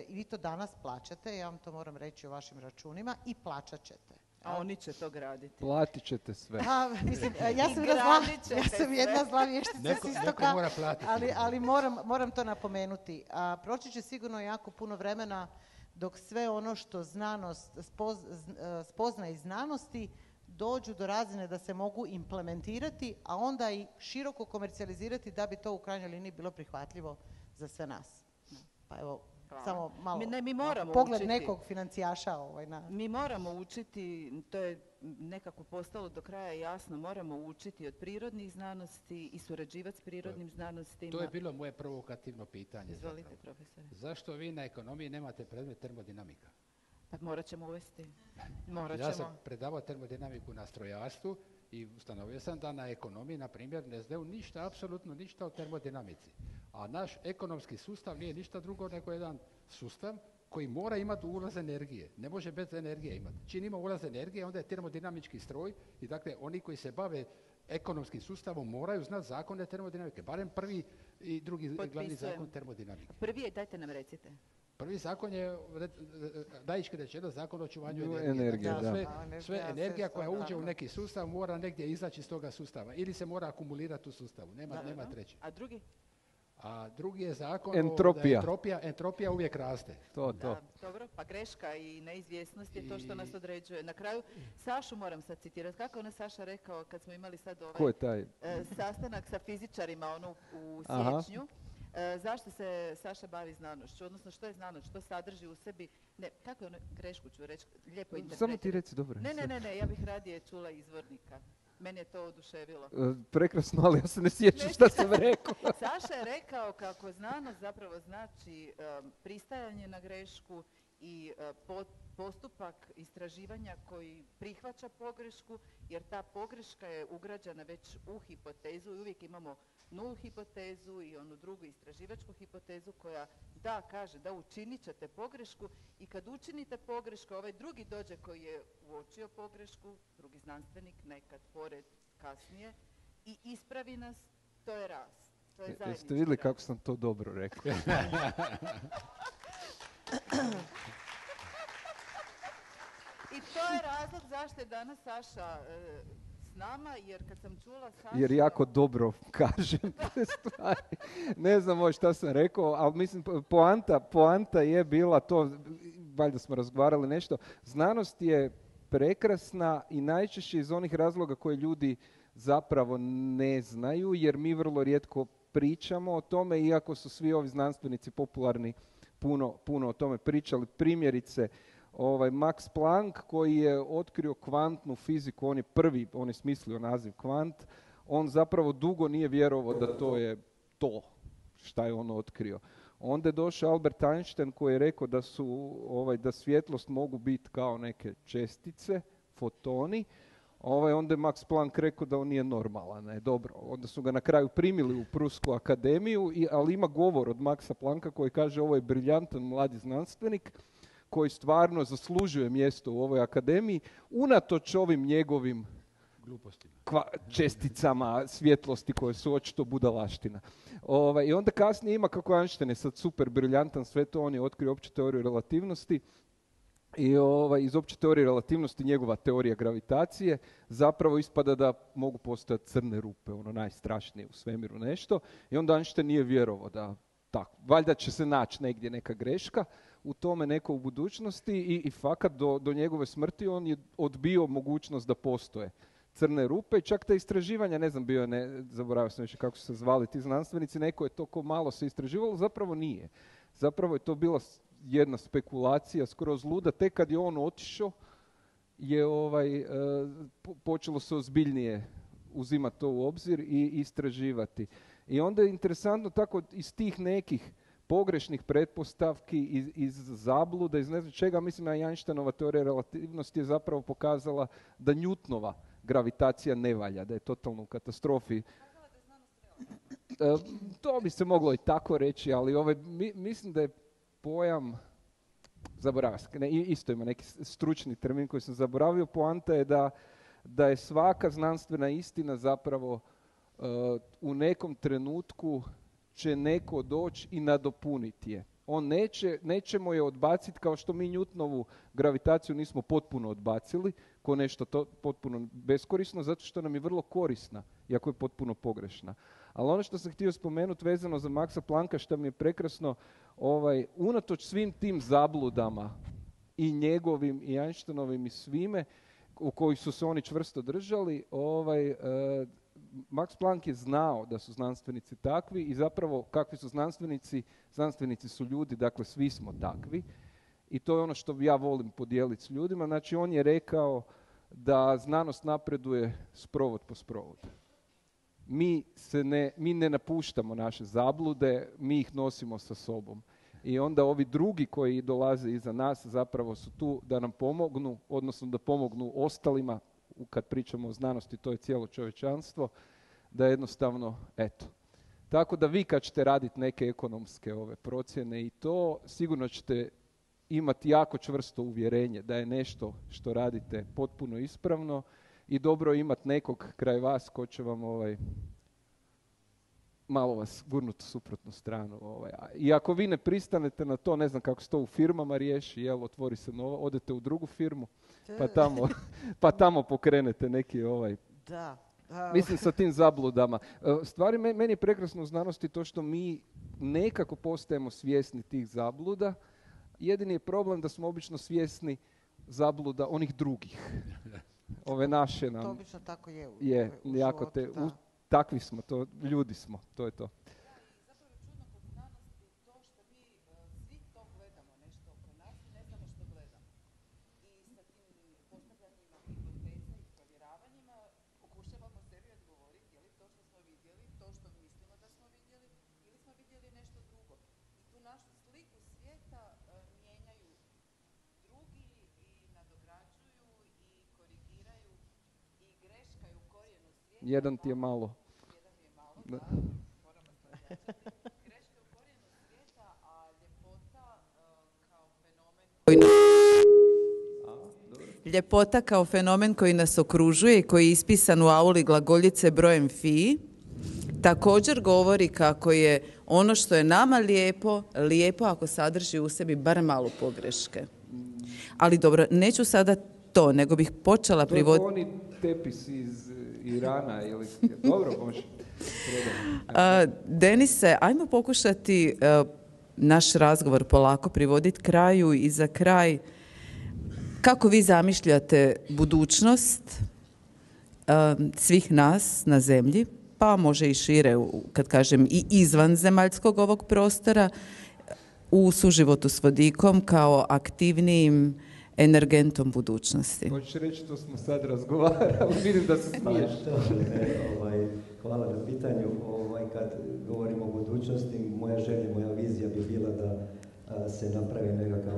vi to danas plaćate, ja vam to moram reći o vašim računima i plaćat ćete. A oni će to graditi. Platit ćete sve. Ja sam jedna zla vještica s istoka, ali moram to napomenuti. Proći će sigurno jako puno vremena dok sve ono što znanost, spoznaje iz znanosti dođu do razine da se mogu implementirati, a onda i široko komercijalizirati da bi to u krajnjoj liniji bilo prihvatljivo za sve nas. Pa evo, samo malo pogled učiti. Nekog financijaša. Mi moramo učiti, to je nekako postalo do kraja jasno, moramo učiti od prirodnih znanosti i surađivati s prirodnim znanostima. To je bilo moje provokativno pitanje. Izvolite, profesore. Zašto vi na ekonomiji nemate predmet termodinamika? Pa morat ćemo uvesti. Ja sam predavao termodinamiku na strojarstvu i ustanovio sam da na ekonomiji, na primjer, ne znaju ništa, apsolutno ništa o termodinamici. A naš ekonomski sustav nije ništa drugo nego jedan sustav koji mora imati ulaz energije. Ne može bez energije imati. Čim ima ulaz energije, onda je termodinamički stroj i dakle oni koji se bave ekonomskim sustavom moraju znati zakone termodinamike. Barem prvi i drugi glavni zakon termodinamike. Prvi je, dajte nam recite. Prvi zakon je, laički rečeno, zakon o očuvanju energije. Dakle, sve energija koja uđe u neki sustav mora negdje izaći iz toga sustava. Ili se mora akumulirati u sustavu. Nema treći. A drugi? A drugi je zakon entropija. Entropija uvijek raste. To. Dobro, pa greška i neizvjesnost je to što nas određuje. Na kraju, Sašu moram sad citirati. Kako je ona Saša rekao kad smo imali sad Ko je taj? sastanak sa fizičarima u siječnju? Zašto se Saša bavi znanošću? Odnosno, što je znanost? Što sadrži u sebi? Ne, kako je ono, grešku ću reći, lijepo interpretirati. Samo ti reci, dobro. Ne, ja bih radije čula izvornika. Mene je to oduševilo. Prekrasno, ali ja se ne sjećam šta sam rekao. Saša je rekao kako znanost zapravo znači pristajanje na grešku i postupak istraživanja koji prihvaća pogrešku, jer ta pogreška je ugrađena već u hipotezu i uvijek imamo nul hipotezu i onu drugu istraživačku hipotezu koja kaže da učinit ćete pogrešku i kad učinite pogrešku, ovaj drugi dođe koji je uočio pogrešku, drugi znanstvenik, nekad pored kasnije, i ispravi nas, to je rast. To je zajednički rast. Jeste vidjeli kako sam to dobro rekao? I to je razlog zašto je danas Saša s nama, jer kad sam čula Saša... Jer jako dobro kažem te stvari. Ne znam ovo šta sam rekao, ali mislim, poanta je bila to, valjda smo razgovarali nešto, znanost je prekrasna i najčešće iz onih razloga koje ljudi zapravo ne znaju, jer mi vrlo rijetko pričamo o tome, iako su svi ovi znanstvenici popularni puno o tome pričali. Primjerice, Max Planck koji je otkrio kvantnu fiziku, on je smislio naziv kvant, on zapravo dugo nije vjerovao da to je to šta je on otkrio. Onda je došao Albert Einstein koji je rekao da svjetlost mogu biti kao neke čestice, fotoni. Onda je Max Planck rekao da on nije normalan. Dobro, onda su ga na kraju primili u Prusku akademiju, ali ima govor od Maxa Plancka koji kaže ovo je briljantan mladi znanstvenik koji stvarno zaslužuje mjesto u ovoj akademiji, unatoč ovim njegovim česticama svjetlosti koje su očito budalaština. I onda kasnije ima kako Einstein je sad super briljantan, sve to on je otkrio opću teoriju relativnosti i iz opće teorije relativnosti njegova teorija gravitacije zapravo ispada da mogu postojati crne rupe, ono najstrašnije u svemiru nešto, i onda Einstein nije vjerovao da tako. Valjda će se naći negdje neka greška u tome, neko u budućnosti, i fakat do njegove smrti on je odbio mogućnost da postoje crne rupe, i čak te istraživanja, ne znam, zaboravio sam više kako su se zvali ti znanstvenici, neko je to ko malo se istraživalo, zapravo nije. Zapravo je to bila jedna spekulacija skroz luda, tek kad je on otišao je počelo se ozbiljnije uzimati to u obzir i istraživati. I onda je interesantno tako iz tih nekih pogrešnih pretpostavki, iz zabluda, iz ne znam čega, mislim da Einsteinova teorija relativnosti je zapravo pokazala da Newtonova gravitacija ne valja, da je totalno u katastrofi. To bi se moglo i tako reći, ali mislim da je pojam, zaboravio sam, isto ima neki stručni termin koji sam zaboravio, poanta je da je svaka znanstvena istina zapravo u nekom trenutku će neko doći i nadopuniti je. On nećemo je odbaciti kao što mi Newtonovu gravitaciju nismo potpuno odbacili, ko nešto potpuno beskorisno, zato što nam je vrlo korisna, iako je potpuno pogrešna. Ali ono što sam htio spomenuti vezano za Maxa Plancka, što mi je prekrasno, unatoč svim tim zabludama i njegovim i Einsteinovim i svime, u kojih su se oni čvrsto držali, Max Planck je znao da su znanstvenici takvi i zapravo kakvi su znanstvenici su ljudi, dakle svi smo takvi, i to je ono što ja volim podijeliti s ljudima. Znači on je rekao da znanost napreduje sprovod po sprovod. Mi ne napuštamo naše zablude, mi ih nosimo sa sobom. I onda ovi drugi koji dolaze iza nas zapravo su tu da nam pomognu, odnosno da pomognu ostalima. Kad pričamo o znanosti, to je cijelo čovječanstvo, da jednostavno, Tako da vi kad ćete raditi neke ekonomske procjene i to, sigurno ćete imati jako čvrsto uvjerenje da je nešto što radite potpuno ispravno i dobro imati nekog kraj vas ko će vam malo vas gurnuti u suprotnu stranu. I ako vi ne pristanete na to, ne znam kako se to u firmama riješi, otvori se nova, odete u drugu firmu, pa tamo pokrenete neki Da. Mislim sa tim zabludama. Stvari, meni je prekrasno u znanosti to što mi nekako postajemo svjesni tih zabluda. Jedini je problem da smo obično svjesni zabluda onih drugih. Ove naše nam... To obično tako je u jako životu, takvi smo, ljudi smo, to je to. Jedan ti je malo. Da. Ljepota kao fenomen koji nas okružuje i koji je ispisan u auli glagoljice brojem fi, također govori kako je ono što je nama lijepo, lijepo ako sadrži u sebi bar malo pogreške. Ali dobro, neću sada to, nego bih počela privoditi... To je oni tepisi iz Irana ili... Dobro, može. Denise, ajmo pokušati naš razgovor polako privoditi kraju i za kraj kako vi zamišljate budućnost svih nas na zemlji, pa može i šire, kad kažem i izvan zemaljskog ovog prostora, u suživotu s vodikom kao aktivnijim energentom budućnosti. Hoćeš reći, to smo sad razgovarali, vidim da se smiješ. Hvala na pitanju. Kad govorimo o budućnosti, moja želja, moja vizija bi bila da se napravi nekakav,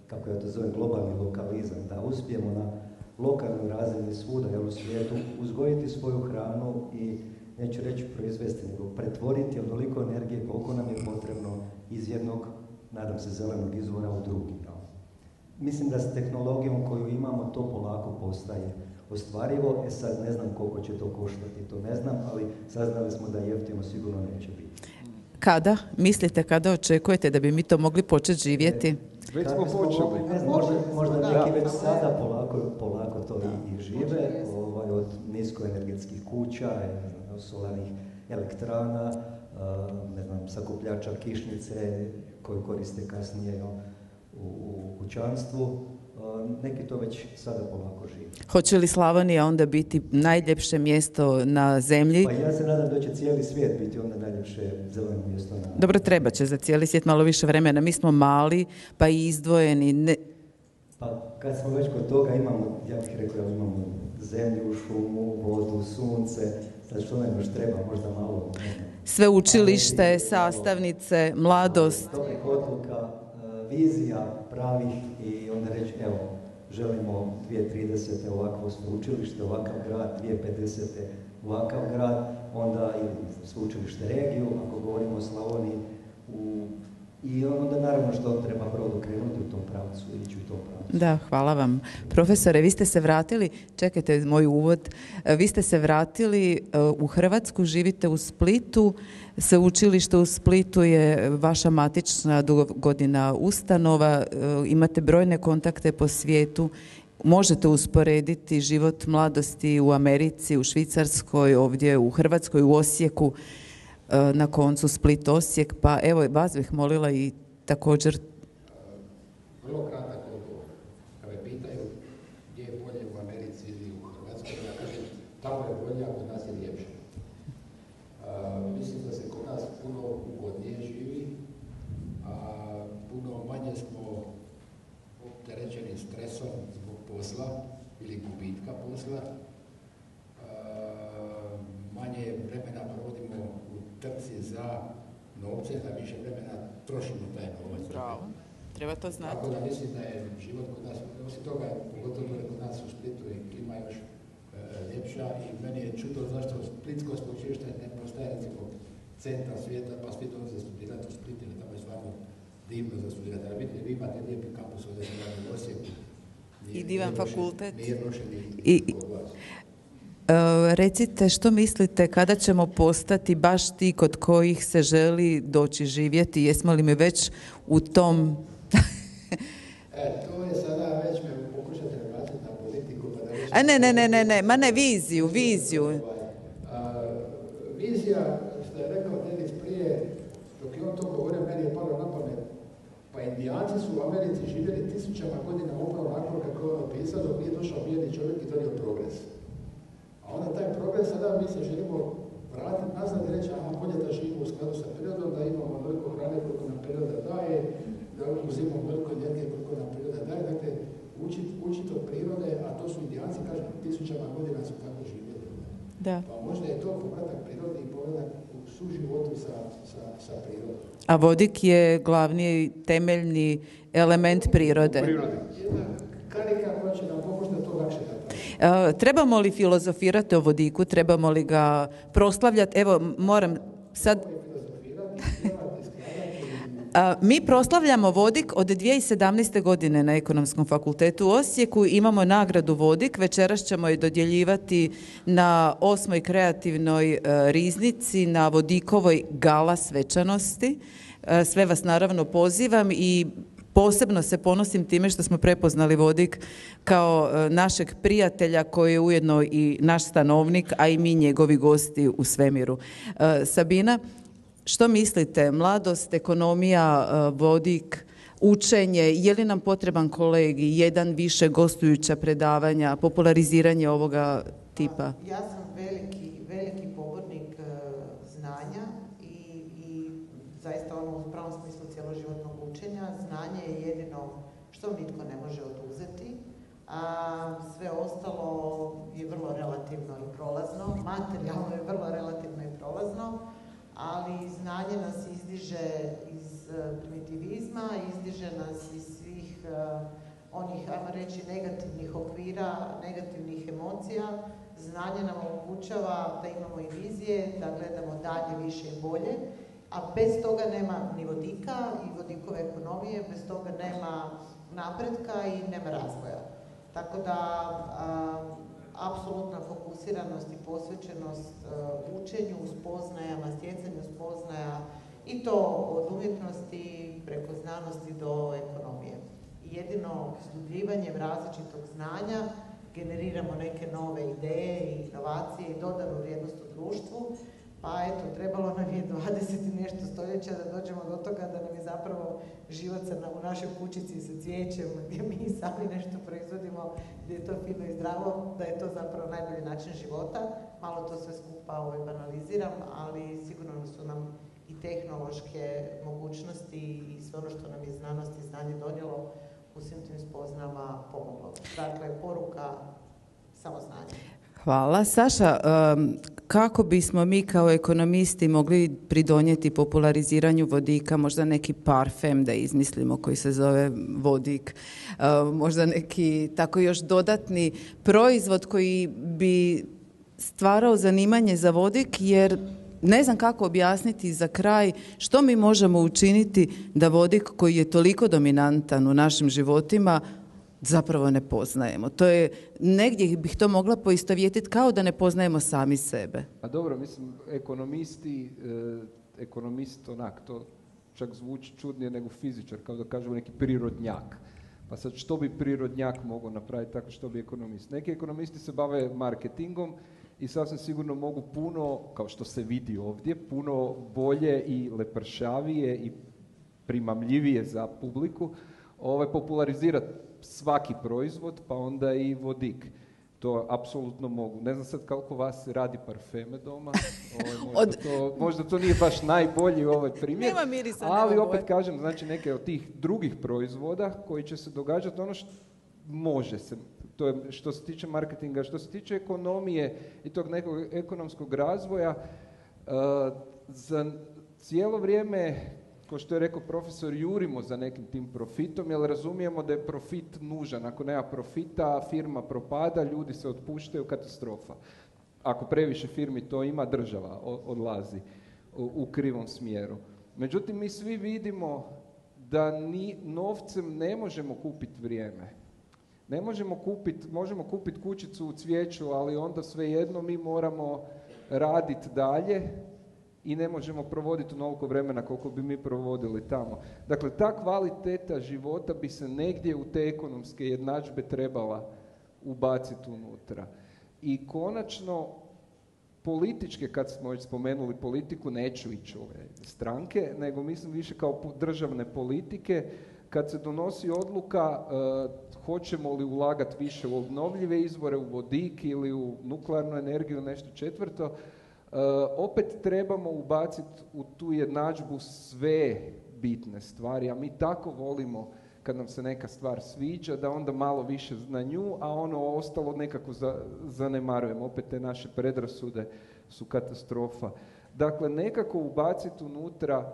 kako ja to zovem, globalni lokalizam, da uspijemo na lokalnoj razini svuda u svijetu uzgojiti svoju hranu i, neću reći proizvesti, nego pretvoriti onoliko energije koliko nam je potrebno iz jednog, nadam se, zelenog izvora u drugi. Mislim da s tehnologijom koju imamo to polako postaje ostvarivo. Sad ne znam koliko će to koštati, to ne znam, ali saznali smo da jeftino sigurno neće biti. Kada? Mislite kada očekujete da bi mi to mogli početi živjeti? Već smo počeli. Možda neki već sada polako to i žive, od niskoenergetskih kuća, solarnih elektrana, ne znam, sakupljača kišnice koju koriste kasnije u kućanstvu. Neki to već sada polako žive. Hoće li Slavonija onda biti najljepše mjesto na zemlji? Pa ja se nadam da će cijeli svijet biti onda najljepše zeleno mjesto na... Dobro, treba će za cijeli svijet malo više vremena. Mi smo mali, pa i izdvojeni. Pa kad smo već kod toga imamo, ja bih rekao, imamo zemlju, šumu, vodu, sunce, sad što nam još treba, možda malo... Sveučilište, sastavnice, mladost. Dobrih odluka, vizija pravih i onda reći, evo, želimo 2030. ovakvo sveučilište, ovakav grad, 2050. ovakav grad, onda i sveučilište regiju, ako govorimo o Slavoniji, i onda naravno što treba prvo krenuti u tom pravcu, ići u tom pravcu. Da, hvala vam. Profesore, vi ste se vratili, čekajte moj uvod, vi ste se vratili u Hrvatsku, živite u Splitu, sveučilište u Splitu je vaša matična dugogodina ustanova, imate brojne kontakte po svijetu, možete usporediti život mladosti u Americi, u Švicarskoj, ovdje u Hrvatskoj, u Osijeku, na koncu Split, Osijek, pa evo, vas bih molila i također... Vrlo kratak odgovor. Kad me pitaju gdje je bolje u Americi ili u Hrvatskoj, ja kažem, tamo je bolje, a kod nas je ljepše. Mislim da se kod nas puno ugodnije živi, a puno manje smo opterećeni stresom zbog posla ili gubitka posla. Manje vremena provodimo u trci za novce, da više vremena trošimo taj novac. Bravo, treba to znati. Tako da mislim da je život kod nas, osim toga, pogotovo kod nas u Splitu je klima još ljepša i meni je čudo zašto Splitsko sveučilište ne postaje recimo centar svijeta, pa svi dolaze studirati u Split, jer tamo je stvarno divno za studirati. Ali vidite, vi imate lijepi kampus ovdje u Osijeku. I divan fakultet. Nije loše ni kod vas. Recite, što mislite kada ćemo postati baš ti kod kojih se želi doći živjeti? Jesmo li mi već u tom... To je sada već me pokušate vratiti na politiku. Pa ne, viziju. Vizija, što je rekao Davis prije, dok je on to govorio, meni je palo na pamet. Pa Indijanci su u Americi živjeli tisućama godina upravo onako kako je on opisao, dok nije došao bijeli čovjek i donio progres. A onda taj progres sada mi se želimo vratiti nazad i reći, aha, bolje da živimo u skladu sa prirodom, da imamo veliko hrane koliko nam priroda daje, da uzimamo veliko energije koliko nam priroda daje. Dakle, učiti od prirode, a to su Indijanci, kažem, tisućama godina su tako živjeli. Da. Pa možda je to povratak prirode i povratak u suživotu sa prirodom. A vodik je glavni temeljni element prirode. Jedna karika koja će nam pomoći da to lakše napraviti. Trebamo li filozofirati o vodiku? Trebamo li ga proslavljati? Evo, moram sad... Mi proslavljamo vodik od 2017. godine na Ekonomskom fakultetu u Osijeku. Imamo nagradu Vodik. Večeras ćemo je dodjeljivati na 8. kreativnoj riznici na Vodikovoj gala svečanosti. Sve vas naravno pozivam i posebno se ponosim time što smo prepoznali Vodik kao našeg prijatelja koji je ujedno i naš stanovnik, a i mi njegovi gosti u svemiru. Sabina, što mislite? Mladost, ekonomija, vodik, učenje, je li nam potreban kolegij, jedan više gostujuća predavanja, populariziranje ovoga tipa? Ja sam veliki pobornik znanja i zaista ono u pravom smislu cjeloživotnog učenja. Znanje je jedino što nitko ne može oduzeti, a sve ostalo je vrlo relativno i prolazno, materijalno je vrlo relativno i prolazno, ali znanje nas izdiže iz primitivizma, izdiže nas iz svih onih, ajmo reći, negativnih okvira, negativnih emocija. Znanje nam omogućava da imamo i vizije, da gledamo dalje, više i bolje, a bez toga nema ni vodika i vodikove ekonomije, bez toga nema napretka i nema razvoja. Tako da apsolutna fokusiranost i posvećenost učenju, spoznajama, stjecanju spoznaja i to od umjetnosti preko znanosti do ekonomije. Jedino studiranjem različitog znanja generiramo neke nove ideje i inovacije i dodanu vrijednost u društvu. Pa eto, trebalo nam je 20 i nešto stoljeća da dođemo do toga da nam je zapravo život u našoj kućici sa cvijećem, gdje mi sami nešto proizvodimo, gdje je to fino i zdravo, da je to zapravo najbolji način života. Malo to sve skupa banaliziram, ali sigurno su nam i tehnološke mogućnosti i sve ono što nam je znanost i znanje donijelo u svim tim spoznama pomoglo. Dakle, poruka samo znanje. Hvala. Saša, kako bismo mi kao ekonomisti mogli pridonijeti populariziranju vodika, možda neki parfem da izmislimo koji se zove vodik, možda neki tako još dodatni proizvod koji bi stvarao zanimanje za vodik, jer ne znam kako objasniti za kraj što mi možemo učiniti da vodik koji je toliko dominantan u našim životima zapravo ne poznajemo. To je, negdje bih to mogla poistovjetiti kao da ne poznajemo sami sebe. A dobro, mislim, ekonomist onak, to čak zvuči čudnije nego fizičar, kao da kažemo neki prirodnjak. Pa sad što bi prirodnjak mogao napraviti tako što bi ekonomist? Neki ekonomisti se bave marketingom i sasvim sigurno mogu puno, kao što se vidi ovdje, puno bolje i lepršavije i primamljivije za publiku popularizirati svaki proizvod, pa onda i vodik. To apsolutno mogu. Ne znam sad koliko vas radi parfeme doma. Možda to nije baš najbolji primjer. Nema mirisa, ali nema opet boje. kažem, znači neke od tih drugih proizvoda koji će se događati, ono što može se. To je što se tiče marketinga, što se tiče ekonomije i tog nekog ekonomskog razvoja. Za cijelo vrijeme, kao što je rekao profesor, jurimo za nekim tim profitom, jer razumijemo da je profit nužan. Ako nema profita, firma propada, ljudi se otpuštaju, katastrofa. Ako previše firmi to ima, država odlazi u krivom smjeru. Međutim, mi svi vidimo da novcem ne možemo kupiti vrijeme. Ne možemo kupiti kućicu u cvijeću, ali onda svejedno mi moramo raditi dalje i ne možemo provoditi onoliko vremena koliko bi mi provodili tamo. Dakle, ta kvaliteta života bi se negdje u te ekonomske jednadžbe trebala ubaciti unutra. I konačno, političke, kad smo već spomenuli politiku, neću ići ove stranke, nego mislim više kao državne politike, kad se donosi odluka hoćemo li ulagati više u obnovljive izvore, u vodik ili u nuklearnu energiju, nešto četvrto, opet trebamo ubaciti u tu jednadžbu sve bitne stvari, a mi tako volimo kad nam se neka stvar sviđa, da onda malo više na nju, a ono ostalo nekako zanemarujemo. Opet te naše predrasude su katastrofa. Dakle, nekako ubaciti unutra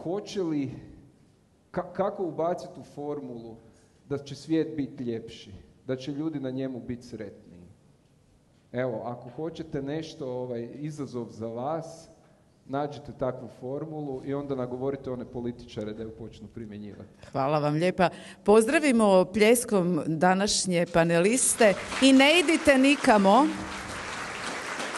hoće li, kako ubaciti u formulu da će svijet biti ljepši, da će ljudi na njemu biti sretniji. Evo, ako hoćete nešto, izazov za vas, nađite takvu formulu i onda nagovorite one političare da ju počnu primjenjivati. Hvala vam lijepa. Pozdravimo pljeskom današnje paneliste i ne idite nikamo.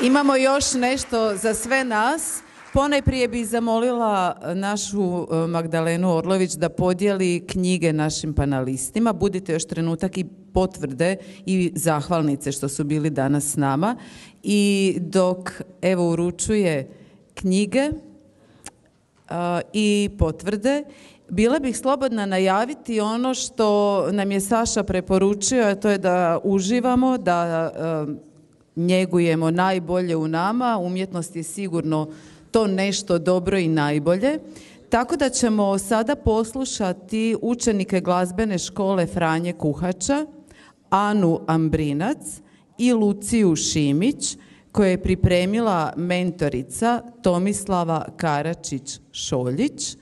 Imamo još nešto za sve nas. Ponajprije bih zamolila našu Magdalenu Orlović da podijeli knjige našim panelistima. Budite još trenutak i potvrde i zahvalnice što su bili danas s nama. I dok evo uručuje knjige i potvrde, bila bih slobodna najaviti ono što nam je Saša preporučio, a to je da uživamo, da njegujemo najbolje u nama. Umjetnost je sigurno to nešto dobro i najbolje. Tako da ćemo sada poslušati učenike glazbene škole Franje Kuhača, Anu Ambrinac i Luciju Šimić, koje je pripremila mentorica Tomislava Karačić-Šoljić.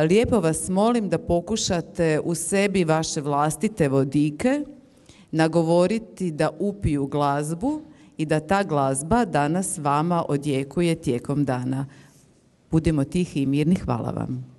Lijepo vas molim da pokušate u sebi vaše vlastite vodike nagovoriti da upiju glazbu i da ta glazba danas vama odjekuje tijekom dana. Budimo tihi i mirni. Hvala vam.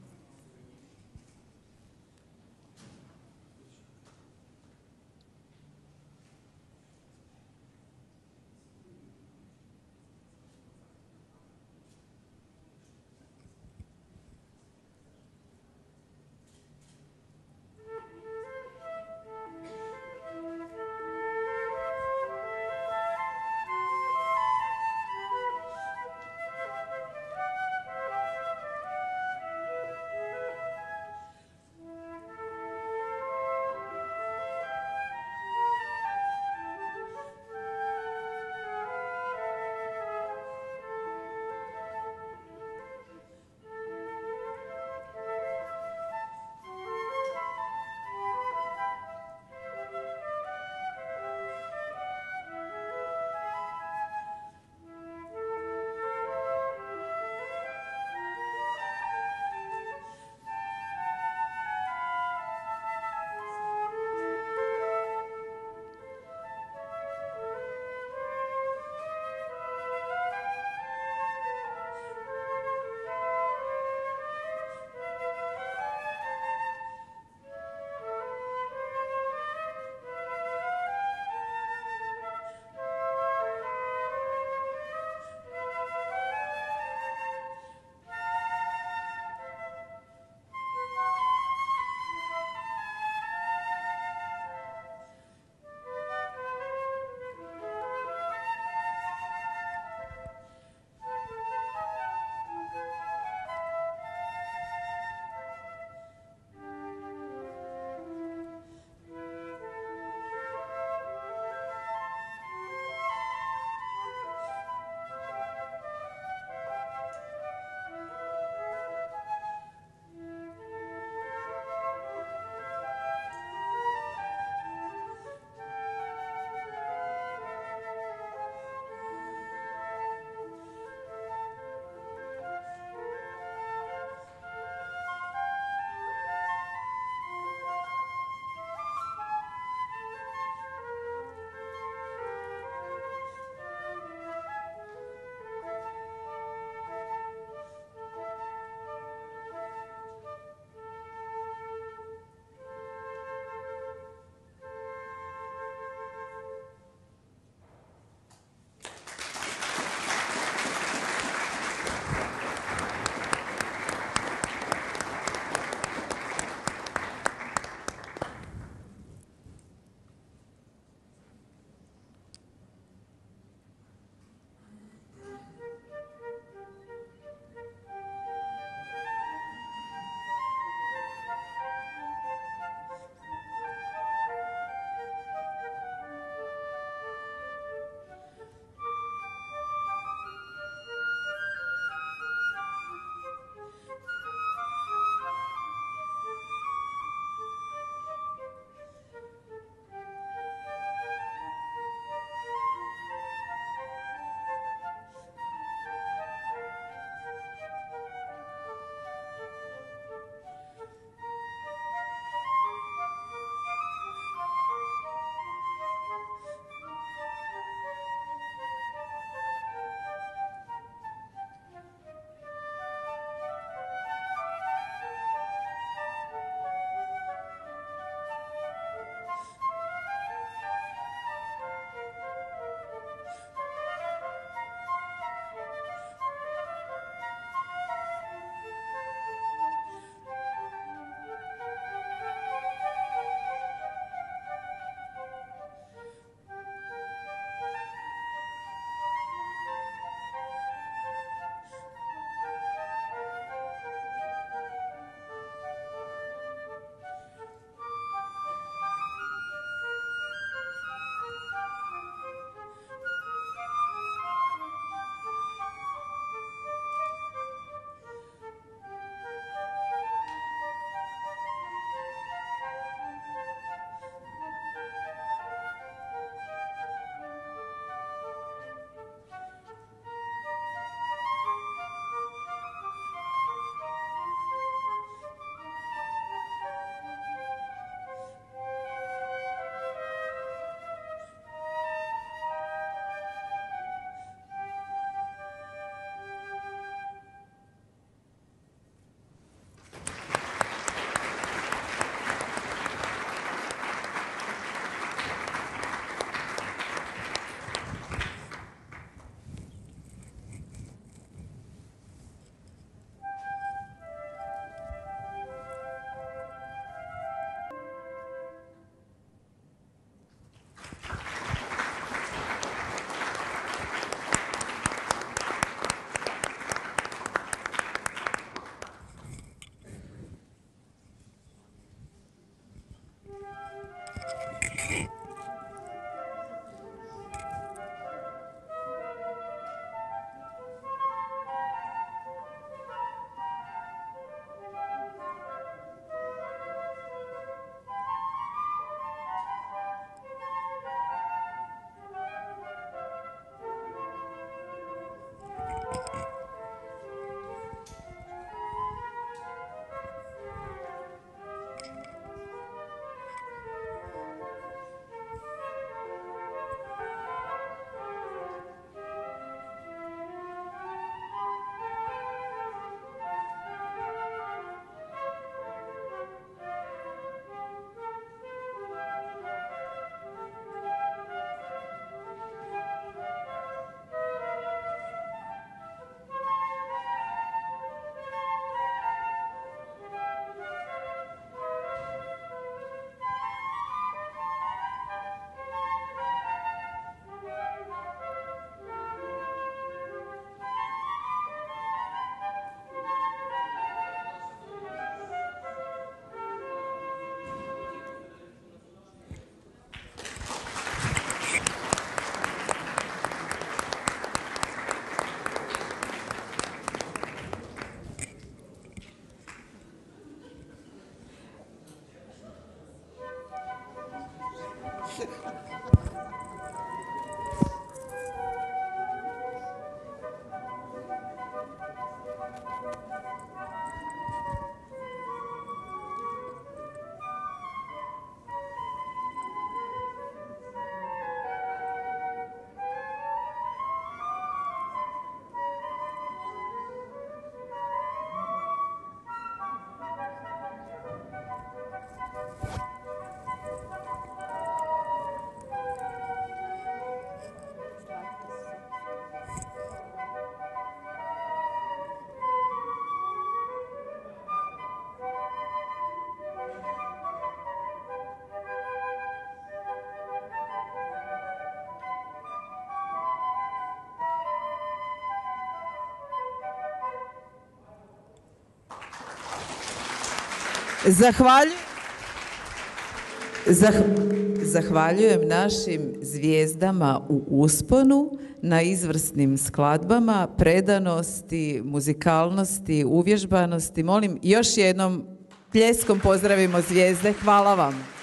Zahvaljujem našim zvijezdama u usponu na izvrsnim skladbama, predanosti, muzikalnosti, uvježbanosti. Molim još jednom pljeskom pozdravimo zvijezde. Hvala vam.